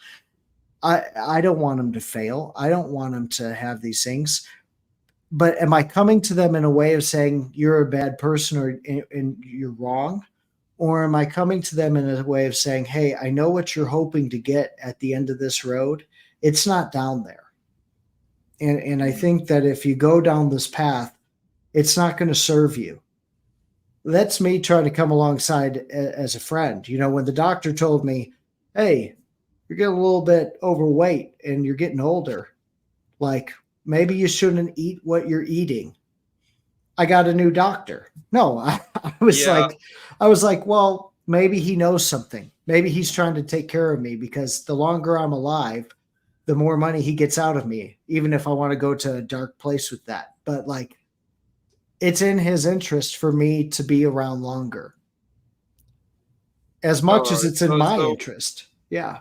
I don't want them to fail. I don't want them to have these things. But am I coming to them in a way of saying you're a bad person or and you're wrong? Or am I coming to them in a way of saying, hey, I know what you're hoping to get at the end of this road. It's not down there. And I think that if you go down this path, it's not going to serve you. That's me trying to come alongside as a friend. When the doctor told me, hey, you're getting a little bit overweight and you're getting older, like maybe you shouldn't eat what you're eating. I got a new doctor. No, I was like, well, maybe he knows something. Maybe he's trying to take care of me because the longer I'm alive, the more money he gets out of me, even if I want to go to a dark place with that. But like, it's in his interest for me to be around longer, as much as it's in my interest. Yeah.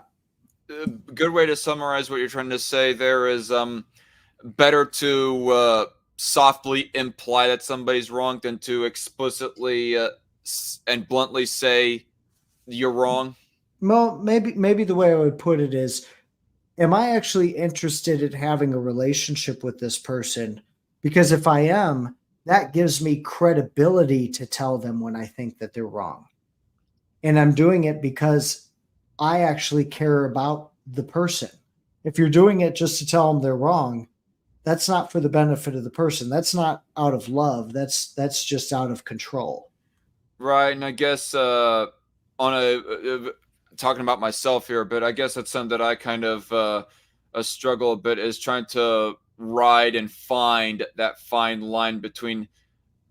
A good way to summarize what you're trying to say there is better to softly imply that somebody's wrong than to explicitly and bluntly say you're wrong. Well, maybe the way I would put it is, am I actually interested in having a relationship with this person? Because if I am, that gives me credibility to tell them when I think that they're wrong. And I'm doing it because I actually care about the person. If you're doing it just to tell them they're wrong, that's not for the benefit of the person. That's not out of love. That's just out of control. Right, and I guess on a talking about myself here a bit, I guess that's something that I kind of struggle a bit is trying to ride and find that fine line between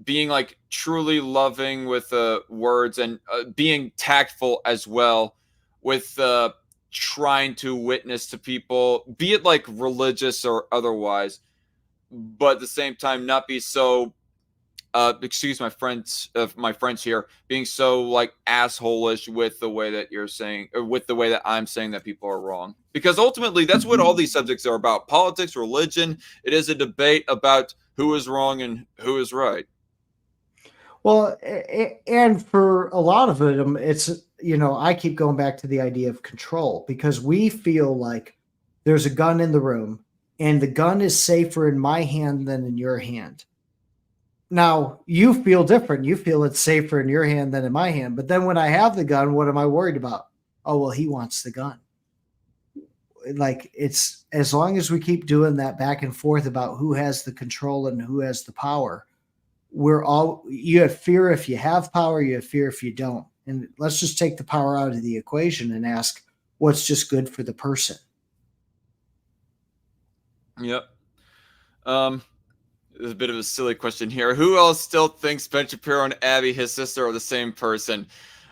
being like truly loving with words and being tactful as well with trying to witness to people, be it like religious or otherwise, but at the same time not be so excuse my friends here, being so like assholish with the way that you're saying, or with the way that I'm saying that people are wrong. Because ultimately, that's what all these subjects are about: politics, religion. It is a debate about who is wrong and who is right. Well, and for a lot of them, it's I keep going back to the idea of control because we feel like there's a gun in the room, and the gun is safer in my hand than in your hand. Now, you feel different. You feel it's safer in your hand than in my hand. But then when I have the gun, what am I worried about? Oh, well, he wants the gun. Like, it's as long as we keep doing that back and forth about who has the control and who has the power, you have fear if you have power, you have fear if you don't. And let's just take the power out of the equation and ask what's just good for the person. Yep. There's a bit of a silly question here. Who else still thinks Ben Shapiro and Abby, his sister, are the same person?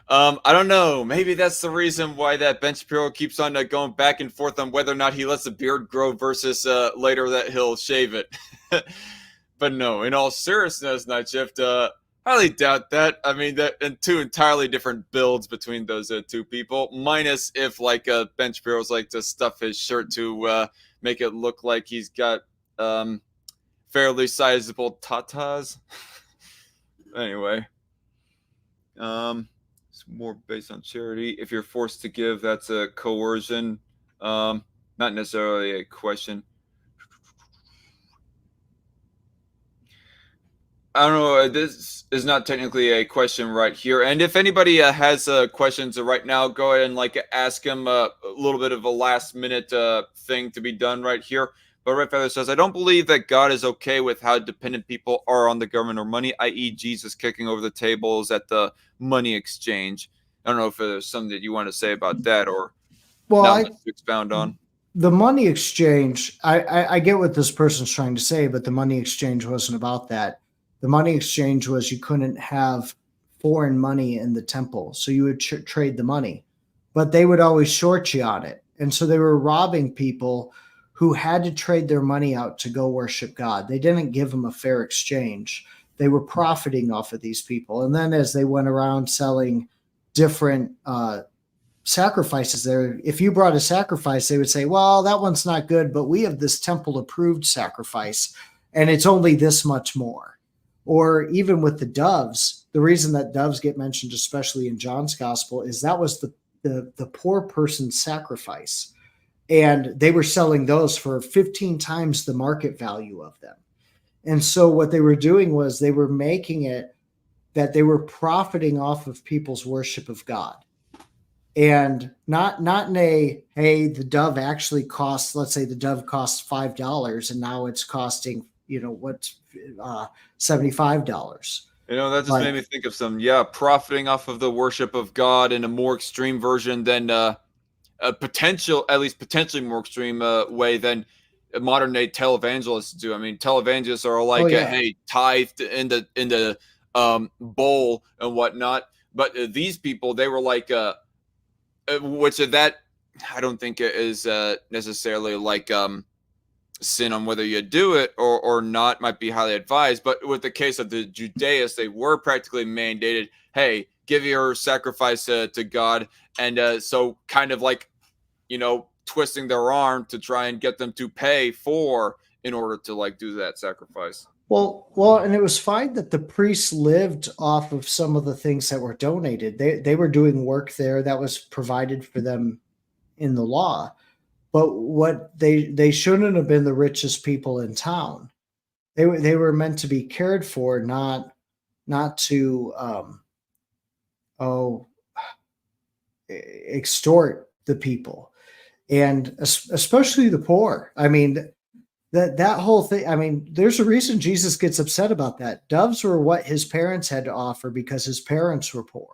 I don't know. Maybe that's the reason why that Ben Shapiro keeps on going back and forth on whether or not he lets the beard grow versus later that he'll shave it. But no, in all seriousness, Night Shift, highly doubt that. I mean, that and two entirely different builds between those two people. Minus if like Ben Shapiro's like to stuff his shirt to make it look like he's got fairly sizable tatas. Anyway, it's more based on charity. If you're forced to give, that's a coercion. not necessarily a question. I don't know. This is not technically a question right here. And if anybody has questions right now, go ahead and like ask him a little bit of a last minute thing to be done right here. But Red Feather says, I don't believe that God is okay with how dependent people are on the government or money, i.e., Jesus kicking over the tables at the money exchange. I don't know if there's something that you want to say about that or Well, not much to expound on. the money exchange, I get what this person's trying to say, but the money exchange wasn't about that. The money exchange was you couldn't have foreign money in the temple, so you would trade the money, but they would always short you on it, and so they were robbing people who had to trade their money out to go worship God. They didn't give them a fair exchange. They were profiting off of these people, and then as they went around selling different sacrifices there, if you brought a sacrifice, they would say, well, that one's not good, but we have this temple approved sacrifice and it's only this much more. Or even with the doves, the reason that doves get mentioned, especially in John's gospel, is that was the poor person's sacrifice, and they were selling those for 15 times the market value of them. And so what they were doing was they were making it that they were profiting off of people's worship of God. And not in a, hey, the dove actually costs, let's say the dove costs $5 and now it's costing, what's $75. That just made me think of some, profiting off of the worship of God in a more extreme version than a potentially more extreme way than modern day televangelists do. I mean, televangelists are like, hey, tithed in the bowl and whatnot. But these people, they were like, which of that I don't think it is necessarily like sin on whether you do it or not, might be highly advised. But with the case of the Judaïsts, they were practically mandated, hey, give your sacrifice to God. And so kind of like, twisting their arm to try and get them to pay for in order to like do that sacrifice. Well, and it was fine that the priests lived off of some of the things that were donated. They were doing work there that was provided for them in the law. But what they shouldn't have been the richest people in town. They were meant to be cared for, not to extort the people, and especially the poor. I mean, that whole thing. I mean, there's a reason Jesus gets upset about that. Doves were what his parents had to offer because his parents were poor.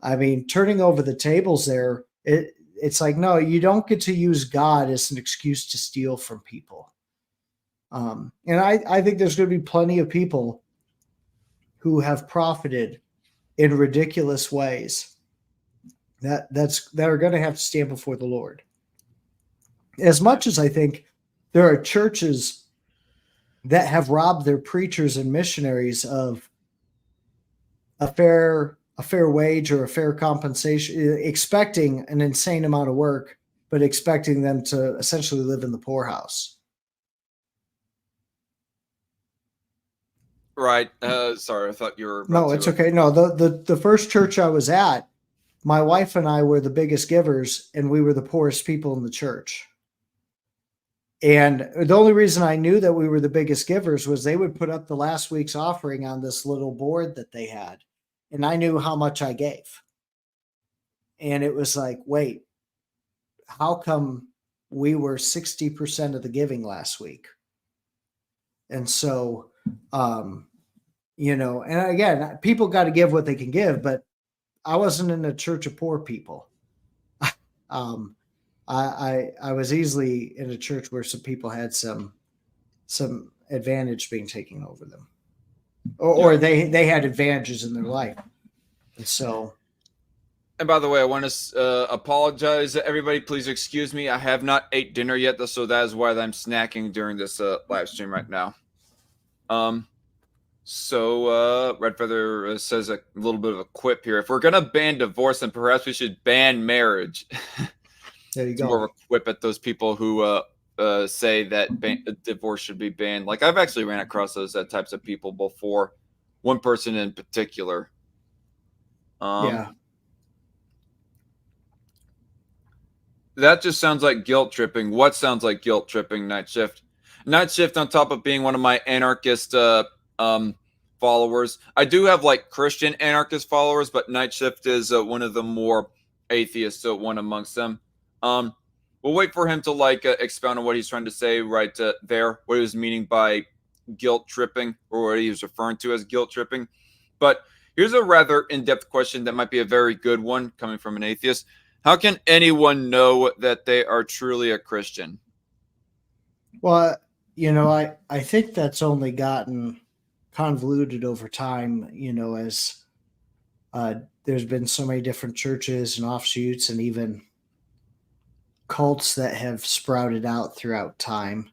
I mean, turning over the tables there, it's like, no, you don't get to use God as an excuse to steal from people. And I think there's going to be plenty of people who have profited in ridiculous ways that are going to have to stand before the Lord. As much as I think there are churches that have robbed their preachers and missionaries of a fair wage or a fair compensation, expecting an insane amount of work, but expecting them to essentially live in the poorhouse. Right. Sorry, I thought you were. No, it's okay. No, the first church I was at, my wife and I were the biggest givers, and we were the poorest people in the church. And the only reason I knew that we were the biggest givers was they would put up the last week's offering on this little board that they had. And I knew how much I gave. And it was like, wait, how come we were 60% of the giving last week? And so, and again, people got to give what they can give, but I wasn't in a church of poor people. I was easily in a church where some people had some advantage being taken over them, or they had advantages in their life. And by the way, I want to apologize to everybody. Please excuse me. I have not ate dinner yet, so that is why I'm snacking during this live stream right now. So Red Feather says a little bit of a quip here. If we're gonna ban divorce, then perhaps we should ban marriage. There you it's go. More of a quip at those people who say that divorce should be banned. Like I've actually ran across those types of people before. One person in particular. that just sounds like guilt tripping. What sounds like guilt tripping, Night Shift? Night Shift, on top of being one of my anarchist followers, I do have like Christian anarchist followers, but Night Shift is one of the more atheist one amongst them. We'll wait for him to like expound on what he's trying to say right there, what he was meaning by guilt tripping, or what he was referring to as guilt tripping. But here's a rather in-depth question that might be a very good one coming from an atheist. How can anyone know that they are truly a Christian? Well, I think that's only gotten convoluted over time, as there's been so many different churches and offshoots and even cults that have sprouted out throughout time.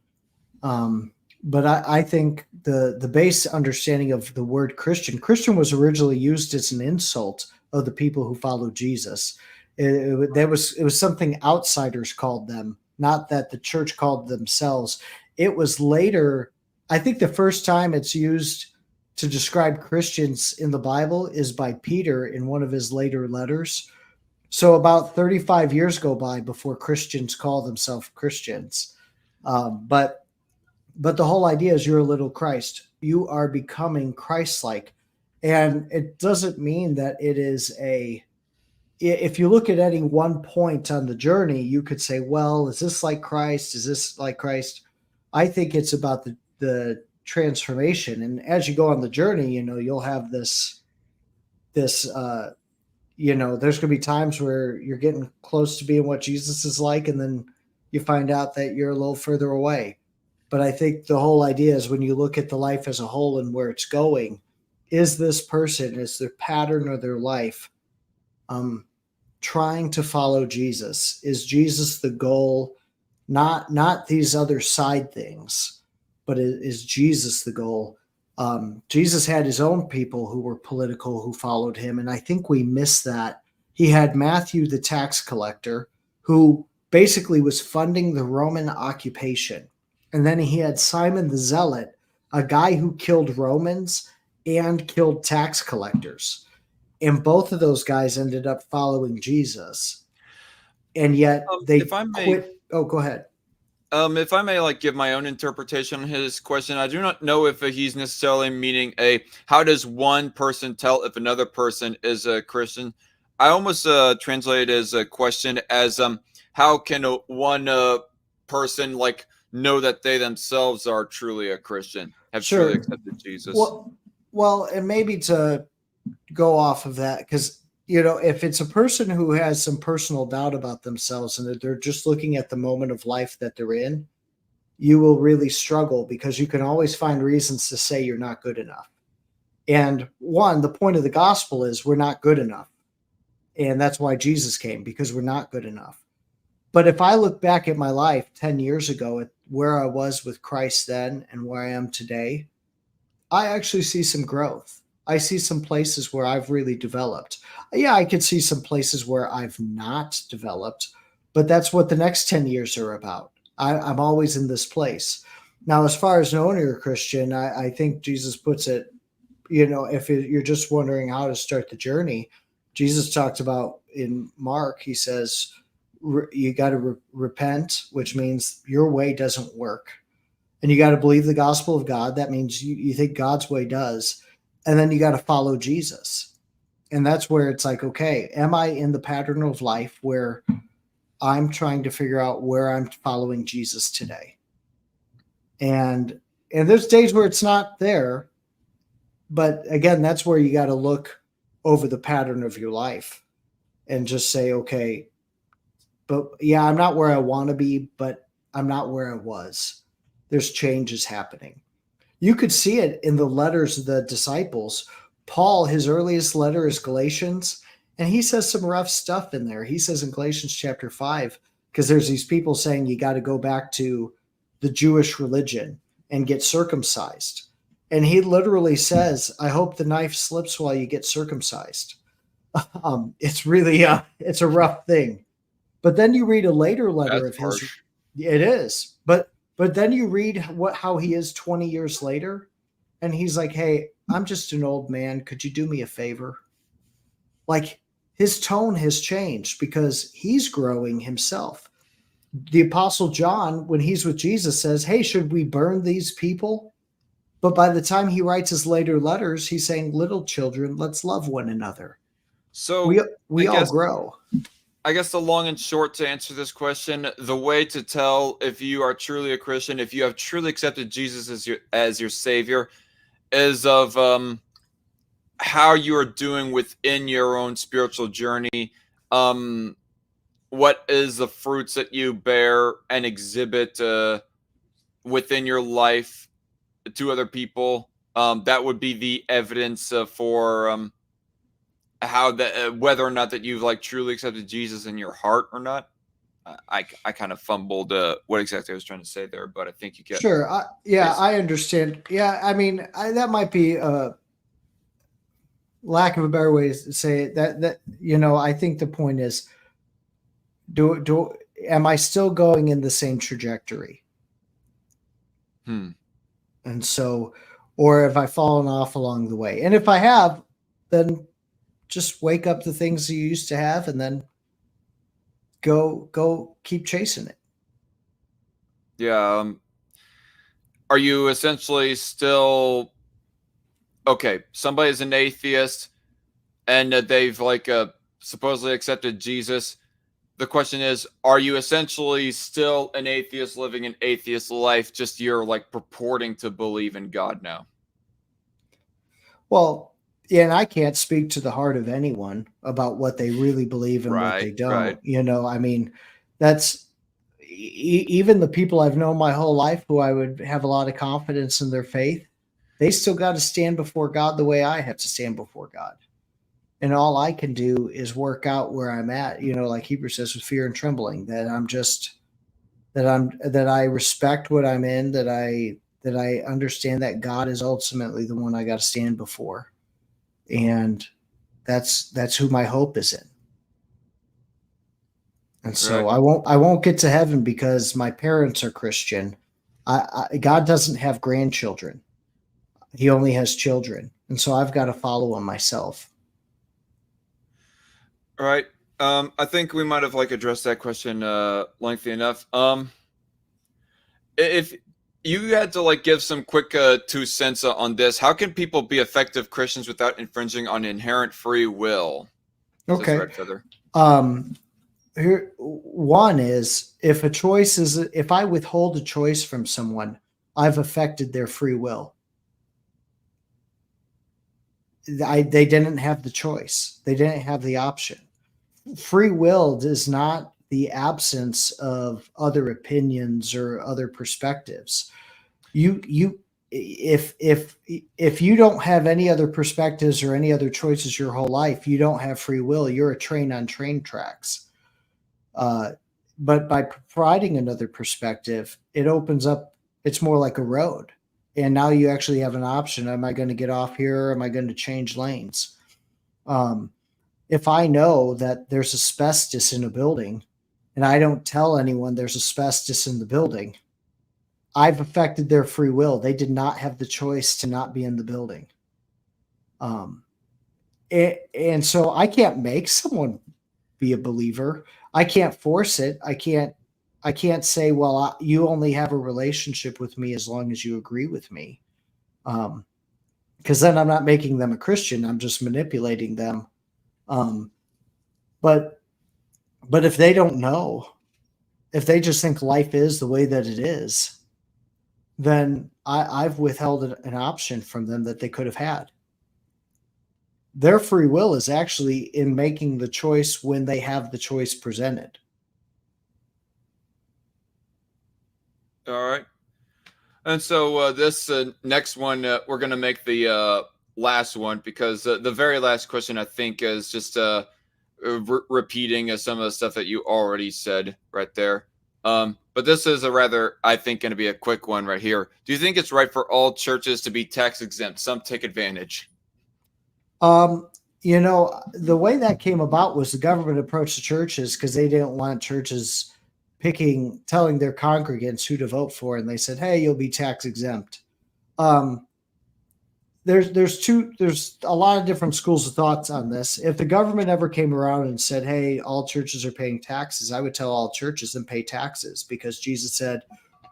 But I think the base understanding of the word Christian was originally used as an insult of the people who followed Jesus. It was something outsiders called them, not that the church called themselves. It was later, I think the first time it's used to describe Christians in the Bible is by Peter in one of his later letters. So about 35 years go by before Christians call themselves Christians. But the whole idea is you're a little Christ. You are becoming Christ-like. And it doesn't mean that it is if you look at any one point on the journey, you could say, well, is this like Christ? Is this like Christ? I think it's about the transformation. And as you go on the journey, you'll have this, there's going to be times where you're getting close to being what Jesus is like. And then you find out that you're a little further away. But I think the whole idea is when you look at the life as a whole and where it's going, is this person, is their pattern of their life trying to follow Jesus? Is Jesus the goal? Not these other side things, but is Jesus the goal? Jesus had his own people who were political, who followed him. And I think we miss that. He had Matthew, the tax collector, who basically was funding the Roman occupation. And then he had Simon the Zealot, a guy who killed Romans and killed tax collectors. And both of those guys ended up following Jesus. And yet they quit. Oh, go ahead. If I may give my own interpretation on his question, I do not know if he's necessarily meaning how does one person tell if another person is a Christian? I almost translate it as a question as how can one person know that they themselves are truly a Christian, have truly accepted Jesus? Well, and maybe to go off of that, because if it's a person who has some personal doubt about themselves and that they're just looking at the moment of life that they're in, you will really struggle because you can always find reasons to say you're not good enough. And the point of the gospel is we're not good enough. And that's why Jesus came, because we're not good enough. But if I look back at my life 10 years ago at where I was with Christ then and where I am today, I actually see some growth. I see some places where I've really developed. Yeah, I could see some places where I've not developed, but that's what the next 10 years are about. I'm always in this place. Now, as far as knowing you're a Christian, I think Jesus puts it, if you're just wondering how to start the journey, Jesus talked about in Mark, he says, you got to repent, which means your way doesn't work. And you got to believe the gospel of God. That means you think God's way does. And then you got to follow Jesus. And that's where it's like, okay, am I in the pattern of life where I'm trying to figure out where I'm following Jesus today? And there's days where it's not there. But again, that's where you got to look over the pattern of your life and just say, okay, but yeah, I'm not where I want to be, but I'm not where I was. There's changes happening. You could see it in the letters of the disciples. Paul, his earliest letter is Galatians, and he says some rough stuff in there. He says in Galatians chapter 5, because there's these people saying you got to go back to the Jewish religion and get circumcised. And he literally says, I hope the knife slips while you get circumcised. It's really, it's a rough thing. But then you read a later letter of his. It is. But then you read how he is 20 years later, and he's like, hey, I'm just an old man. Could you do me a favor? Like, his tone has changed because he's growing himself. the Apostle John, when he's with Jesus, says, hey, should we burn these people? But by the time he writes his later letters, he's saying, little children, let's love one another. So We I all guess grow. I guess the long and short to answer this question, the way to tell if you are truly a Christian, if you have truly accepted Jesus as your savior, is of how you are doing within your own spiritual journey. What is the fruits that you bear and exhibit within your life to other people? That would be the evidence for how that whether or not that you've like truly accepted Jesus in your heart or not. I kind of fumbled what exactly I was trying to say there, but I think you get. Sure. I understand. Yeah, I mean, that might be a lack of a better way to say it. That I think the point is, am I still going in the same trajectory? And so, or have I fallen off along the way? And if I have, then just wake up the things you used to have and then go keep chasing it. Yeah. Are you essentially still okay? Somebody's an atheist and they've like supposedly accepted Jesus. The question is, are you essentially still an atheist living an atheist life? Just you're like purporting to believe in God now. Well, yeah, and I can't speak to the heart of anyone about what they really believe and what they don't. Right. I mean, that's even the people I've known my whole life who I would have a lot of confidence in their faith. They still got to stand before God the way I have to stand before God. And all I can do is work out where I'm at, like Hebrews says, with fear and trembling, that I respect what I'm in, that I understand that God is ultimately the one I got to stand before. And that's who my hope is in. And so Right. I won't get to heaven because my parents are Christian. God doesn't have grandchildren. He only has children. And so I've got to follow him myself. All right. I think we might have like addressed that question lengthy enough. If you had to like give some quick 2 cents on this, how can people be effective Christians without infringing on inherent free will? Okay. Red Feather. Here, one is if I withhold a choice from someone, I've affected their free will. They didn't have the choice. They didn't have the option. Free will is not the absence of other opinions or other perspectives. If you don't have any other perspectives or any other choices your whole life, you don't have free will. You're a train on train tracks. But by providing another perspective, it opens up. It's more like a road. And now you actually have an option. Am I going to get off here? Or am I going to change lanes? If I know that there's asbestos in a building and I don't tell anyone there's asbestos in the building, I've affected their free will. They did not have the choice to not be in the building. And so I can't make someone be a believer. I can't force it. I can't say, well, you only have a relationship with me as long as you agree with me. Because then I'm not making them a Christian. I'm just manipulating them. But if they don't know, if they just think life is the way that it is, then I've withheld an option from them that they could have had. Their free will is actually in making the choice when they have the choice presented. All right. And so this next one, we're going to make the last one because the very last question, I think, is just repeating some of the stuff that you already said right there. But this is I think, going to be a quick one right here. Do you think it's right for all churches to be tax exempt? Some take advantage. The way that came about was the government approached the churches because they didn't want churches telling their congregants who to vote for. And they said, hey, you'll be tax exempt. there's a lot of different schools of thoughts on this. If the government ever came around and said, hey, all churches are paying taxes, I would tell all churches and pay taxes, because Jesus said,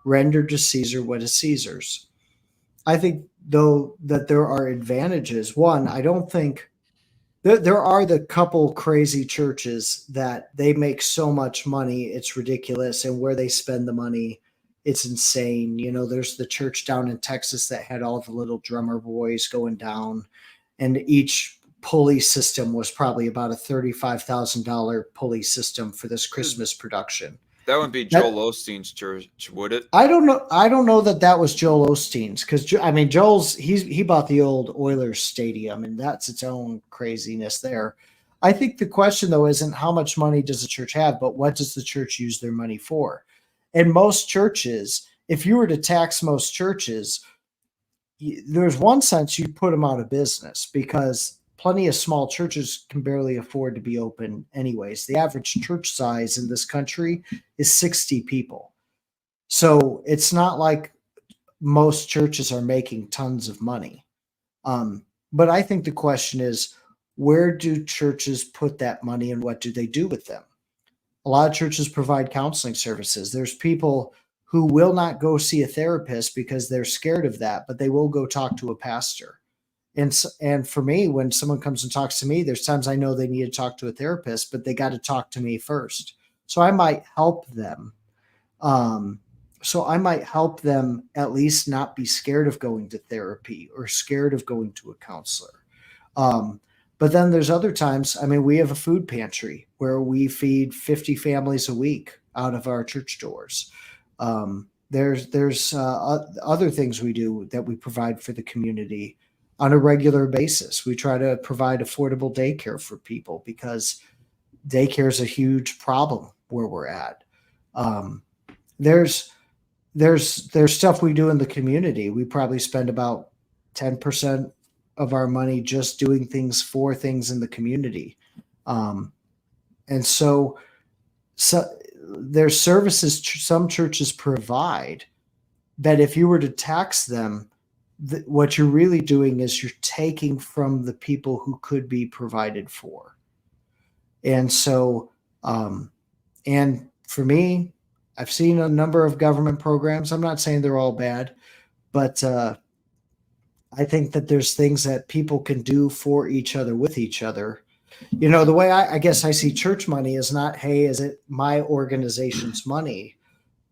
render to Caesar what is Caesar's. I think, though, that there are advantages. One, I don't think there are the couple crazy churches that they make so much money, it's ridiculous. And where they spend the money, it's insane. There's the church down in Texas that had all the little drummer boys going down, and each pulley system was probably about a $35,000 pulley system for this Christmas production. That wouldn't be Joel Osteen's church, would it? I don't know that was Joel Osteen's, because Joel's he bought the old Oilers stadium, and that's its own craziness there. I think the question, though, isn't how much money does the church have, but what does the church use their money for? And most churches, if you were to tax most churches, there's one sense you'd put them out of business, because plenty of small churches can barely afford to be open anyways. The average church size in this country is 60 people. So it's not like most churches are making tons of money. But I think the question is, where do churches put that money, and what do they do with them? A lot of churches provide counseling services. There's people who will not go see a therapist because they're scared of that, but they will go talk to a pastor. And for me, when someone comes and talks to me, there's times I know they need to talk to a therapist, but they got to talk to me first. So I might help them. At least not be scared of going to therapy or scared of going to a counselor. But then there's other times, we have a food pantry where we feed 50 families a week out of our church doors. There's other things we do that we provide for the community on a regular basis. We try to provide affordable daycare for people, because daycare is a huge problem where we're at. There's stuff we do in the community. We probably spend about 10% of our money just doing things for things in the community. And so there's services some churches provide that if you were to tax them, what you're really doing is you're taking from the people who could be provided for. And so, and for me, I've seen a number of government programs. I'm not saying they're all bad, but I think that there's things that people can do for each other, with each other. The way I guess I see church money is not, hey, is it my organization's money?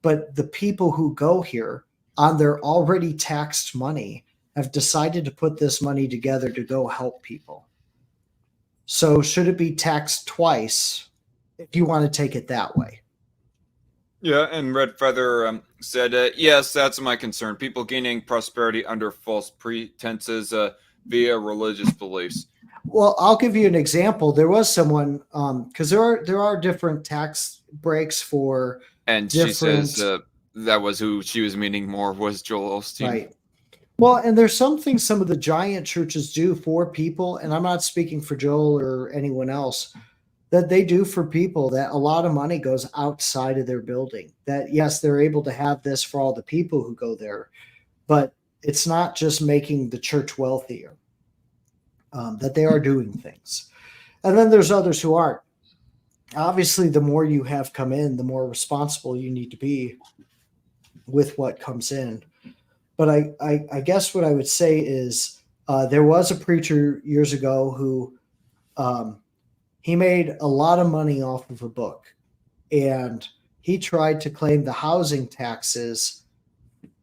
But the people who go here on their already taxed money have decided to put this money together to go help people. So should it be taxed twice if you want to take it that way? Yeah, and Red Feather said, yes, that's my concern. People gaining prosperity under false pretenses via religious beliefs. Well, I'll give you an example. There was someone, because there are different tax breaks for and different... she says that was who she was meaning more, was Joel Osteen. Right. Well, and there's some things some of the giant churches do for people, and I'm not speaking for Joel or anyone else, that they do for people that a lot of money goes outside of their building. That, yes, they're able to have this for all the people who go there, but it's not just making the church wealthier, that they are doing things. And then there's others who aren't. Obviously, the more you have come in, the more responsible you need to be with what comes in. But I guess what I would say is there was a preacher years ago who he made a lot of money off of a book, and he tried to claim the housing taxes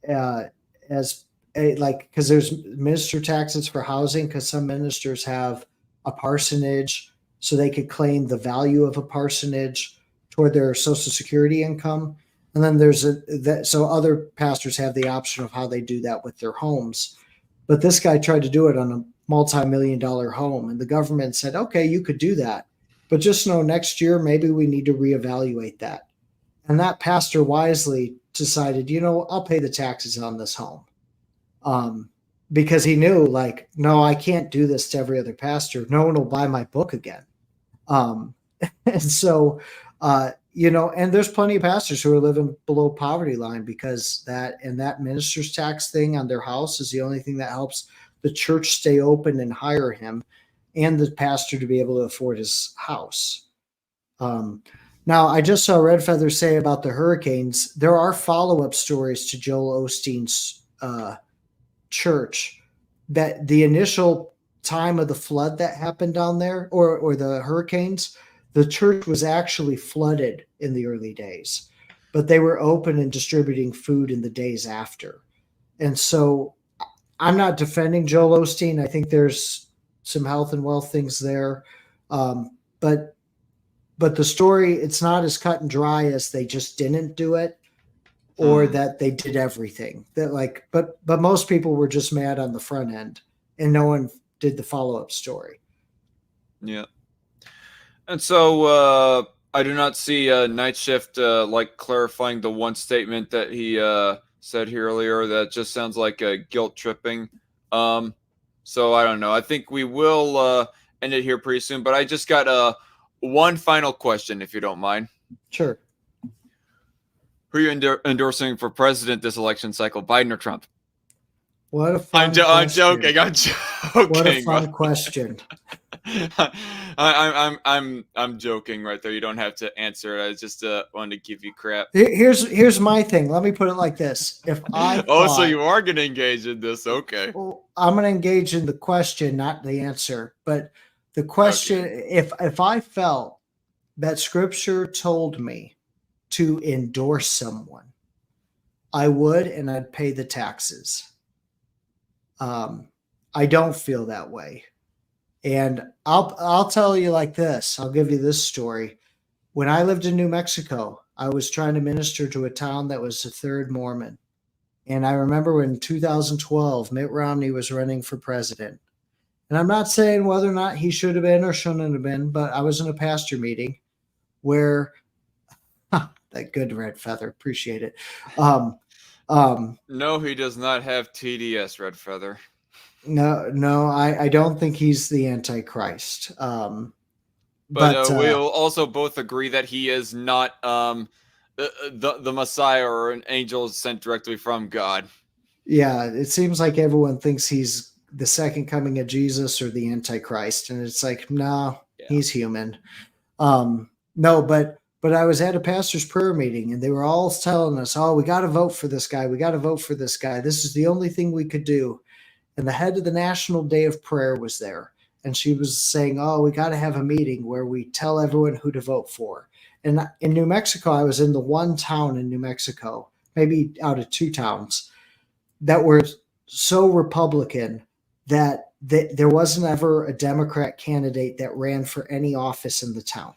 as because there's minister taxes for housing, because some ministers have a parsonage, so they could claim the value of a parsonage toward their Social Security income. And then so other pastors have the option of how they do that with their homes. But this guy tried to do it on a multi-million-dollar home, and the government said, okay, you could do that, but just know next year maybe we need to reevaluate that. And that pastor wisely decided, I'll pay the taxes on this home, because he knew, no, I can't do this to every other pastor. No one will buy my book again. And so and there's plenty of pastors who are living below poverty line because that minister's tax thing on their house is the only thing that helps the church stay open and hire him, and the pastor to be able to afford his house. Now, I just saw Red Feather say about the hurricanes, there are follow-up stories to Joel Osteen's church, that the initial time of the flood that happened down there, or the hurricanes, the church was actually flooded in the early days, but they were open and distributing food in the days after. And so I'm not defending Joel Osteen. I think there's some health and wealth things there. But the story, it's not as cut and dry as they just didn't do it, or that they did everything. That but most people were just mad on the front end, and no one did the follow-up story. Yeah. And so I do not see Night Shift clarifying the one statement that he said here earlier. That just sounds like guilt tripping. So I don't know. I think we will end it here pretty soon. But I just got one final question, if you don't mind. Sure. Who are you endorsing for president this election cycle, Biden or Trump? What a fun question. I'm joking. What a fun question. I'm joking right there. You don't have to answer it. I just wanted to give you crap. Here's my thing. Let me put it like this. If I so you are going to engage in this. Okay. Well, I'm going to engage in the question, not the answer. But the question, if I felt that scripture told me to endorse someone, I would, and I'd pay the taxes. I don't feel that way. And I'll tell you like this. I'll give you this story. When I lived in New Mexico, I was trying to minister to a town that was a third Mormon. And I remember in 2012, Mitt Romney was running for president. And I'm not saying whether or not he should have been or shouldn't have been, but I was in a pastor meeting where that good Red Feather, appreciate it. No, he does not have TDS, Red Feather. No, I don't think he's the Antichrist. But we'll also both agree that he is not the Messiah or an angel sent directly from God. Yeah, it seems like everyone thinks he's the second coming of Jesus or the Antichrist, and it's like, no, he's human. No, but I was at a pastor's prayer meeting, and they were all telling us, "Oh, we got to vote for this guy. We got to vote for this guy. This is the only thing we could do." And the head of the National Day of Prayer was there, and she was saying, "Oh, we got to have a meeting where we tell everyone who to vote for." And in New Mexico, I was in the one town in New Mexico, maybe out of two towns, that were so Republican that there wasn't ever a Democrat candidate that ran for any office in the town.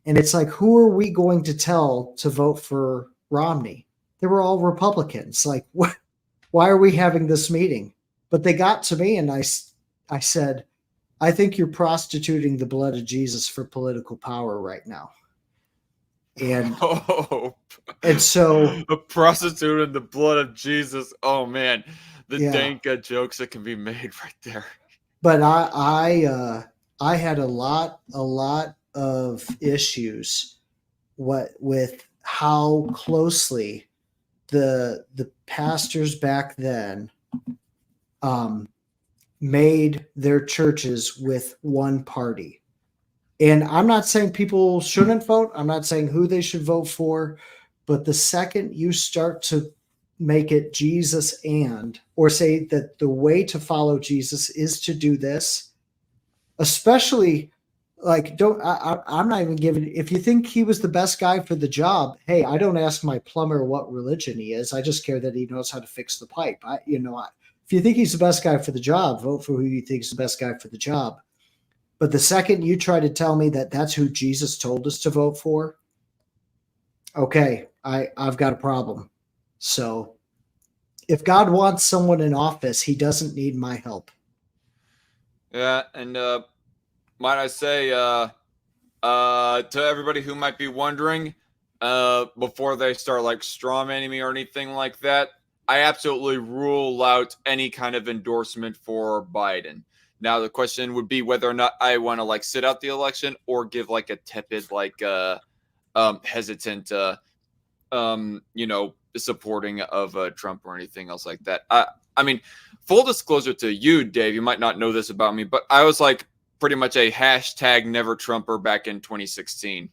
And it's like, who are we going to tell to vote for Romney? They were all Republicans. Like, what? Why are we having this meeting? But they got to me, and I said, I think you're prostituting the blood of Jesus for political power right now. And so a prostitute in the blood of Jesus. Oh man, the dank jokes that can be made right there. But I had a lot of issues with how closely the pastors back then made their churches with one party. And I'm not saying people shouldn't vote. I'm not saying who they should vote for. But the second you start to make it Jesus or say that the way to follow Jesus is to do this, especially I'm not even giving, if you think he was the best guy for the job, hey, I don't ask my plumber what religion he is. I just care that he knows how to fix the pipe. If you think he's the best guy for the job, vote for who you think is the best guy for the job. But the second you try to tell me that that's who Jesus told us to vote for, okay, I've got a problem. So if God wants someone in office, he doesn't need my help. Yeah, and might I say to everybody who might be wondering, before they start straw manning me or anything like that, I absolutely rule out any kind of endorsement for Biden. Now the question would be whether or not I want to sit out the election or give a tepid, hesitant, supporting of Trump or anything else like that. I mean, full disclosure to you, Dave, you might not know this about me, but I was like pretty much a hashtag never Trumper back in 2016.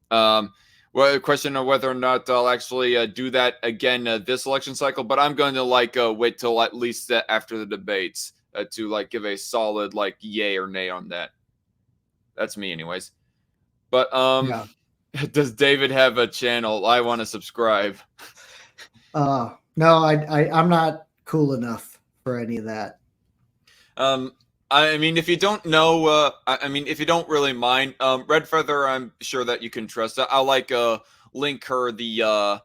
Well, a question of whether or not I'll actually do that again this election cycle, but I'm going to like wait till at least after the debates to like give a solid like yay or nay on that. That's me, anyways. But Yeah. does David have a channel? I want to subscribe. No, I'm not cool enough for any of that. I mean, if you don't know, I mean, if you don't really mind, Red Feather, I'm sure that you can trust. I'll like link her the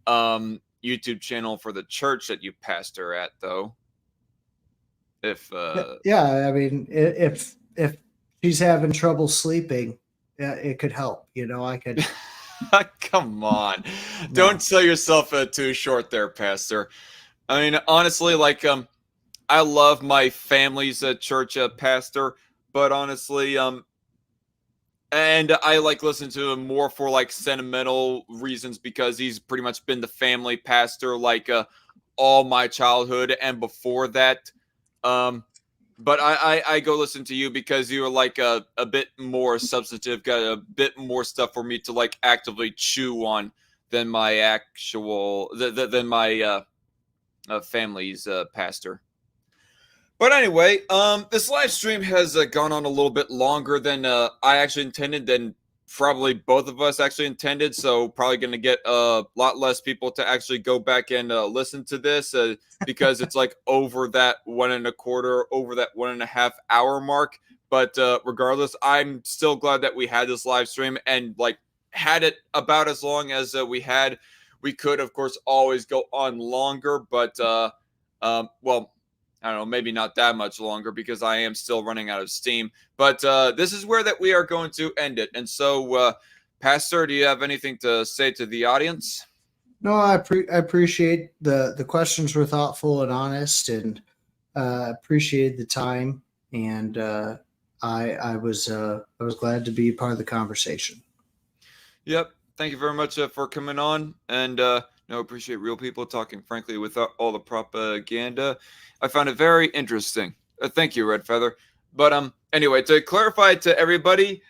YouTube channel for the church that you pastor at, though. If Yeah, I mean, if she's having trouble sleeping, it could help. You know, I could. come on, No. don't sell yourself too short there, Pastor. I mean, honestly, like I love my family's church pastor, but honestly, and I like listen to him more for like sentimental reasons because he's pretty much been the family pastor like all my childhood and before that. But I go listen to you because you are like a bit more substantive, got a bit more stuff for me to like actively chew on than my actual than my family's pastor. But anyway, this live stream has gone on a little bit longer than I actually intended, than probably both of us actually intended. So probably going to get a lot less people to actually go back and listen to this because it's like over that 1.25, over that 1.5 hour mark. But regardless, I'm still glad that we had this live stream and like had it about as long as we had. We could, of course, always go on longer, but well, I don't know, maybe not that much longer because I am still running out of steam. But this is where that we are going to end it. And so, Pastor, do you have anything to say to the audience? No, I appreciate the questions were thoughtful and honest, and appreciated the time. And I was glad to be part of the conversation. Yep. Thank you very much for coming on. And no, appreciate real people talking frankly without all the propaganda. I found it very interesting. Thank you, Red Feather. But anyway, to clarify to everybody,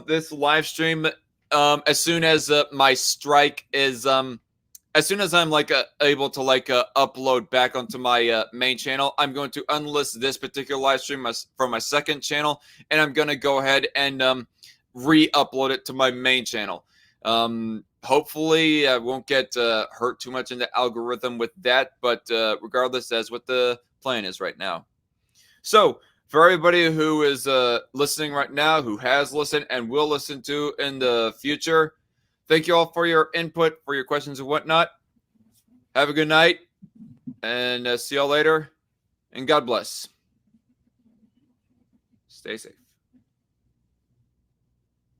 this live stream, as soon as my strike is as soon as I'm like able to like upload back onto my main channel, I'm going to unlist this particular live stream from my second channel, and I'm going to go ahead and re-upload it to my main channel. Hopefully I won't get hurt too much in the algorithm with that, but regardless, that's what the plan is right now. So for everybody who is listening right now, who has listened and will listen to in the future, thank you all for your input, for your questions and whatnot. Have a good night, and see y'all later, and God bless. Stay safe.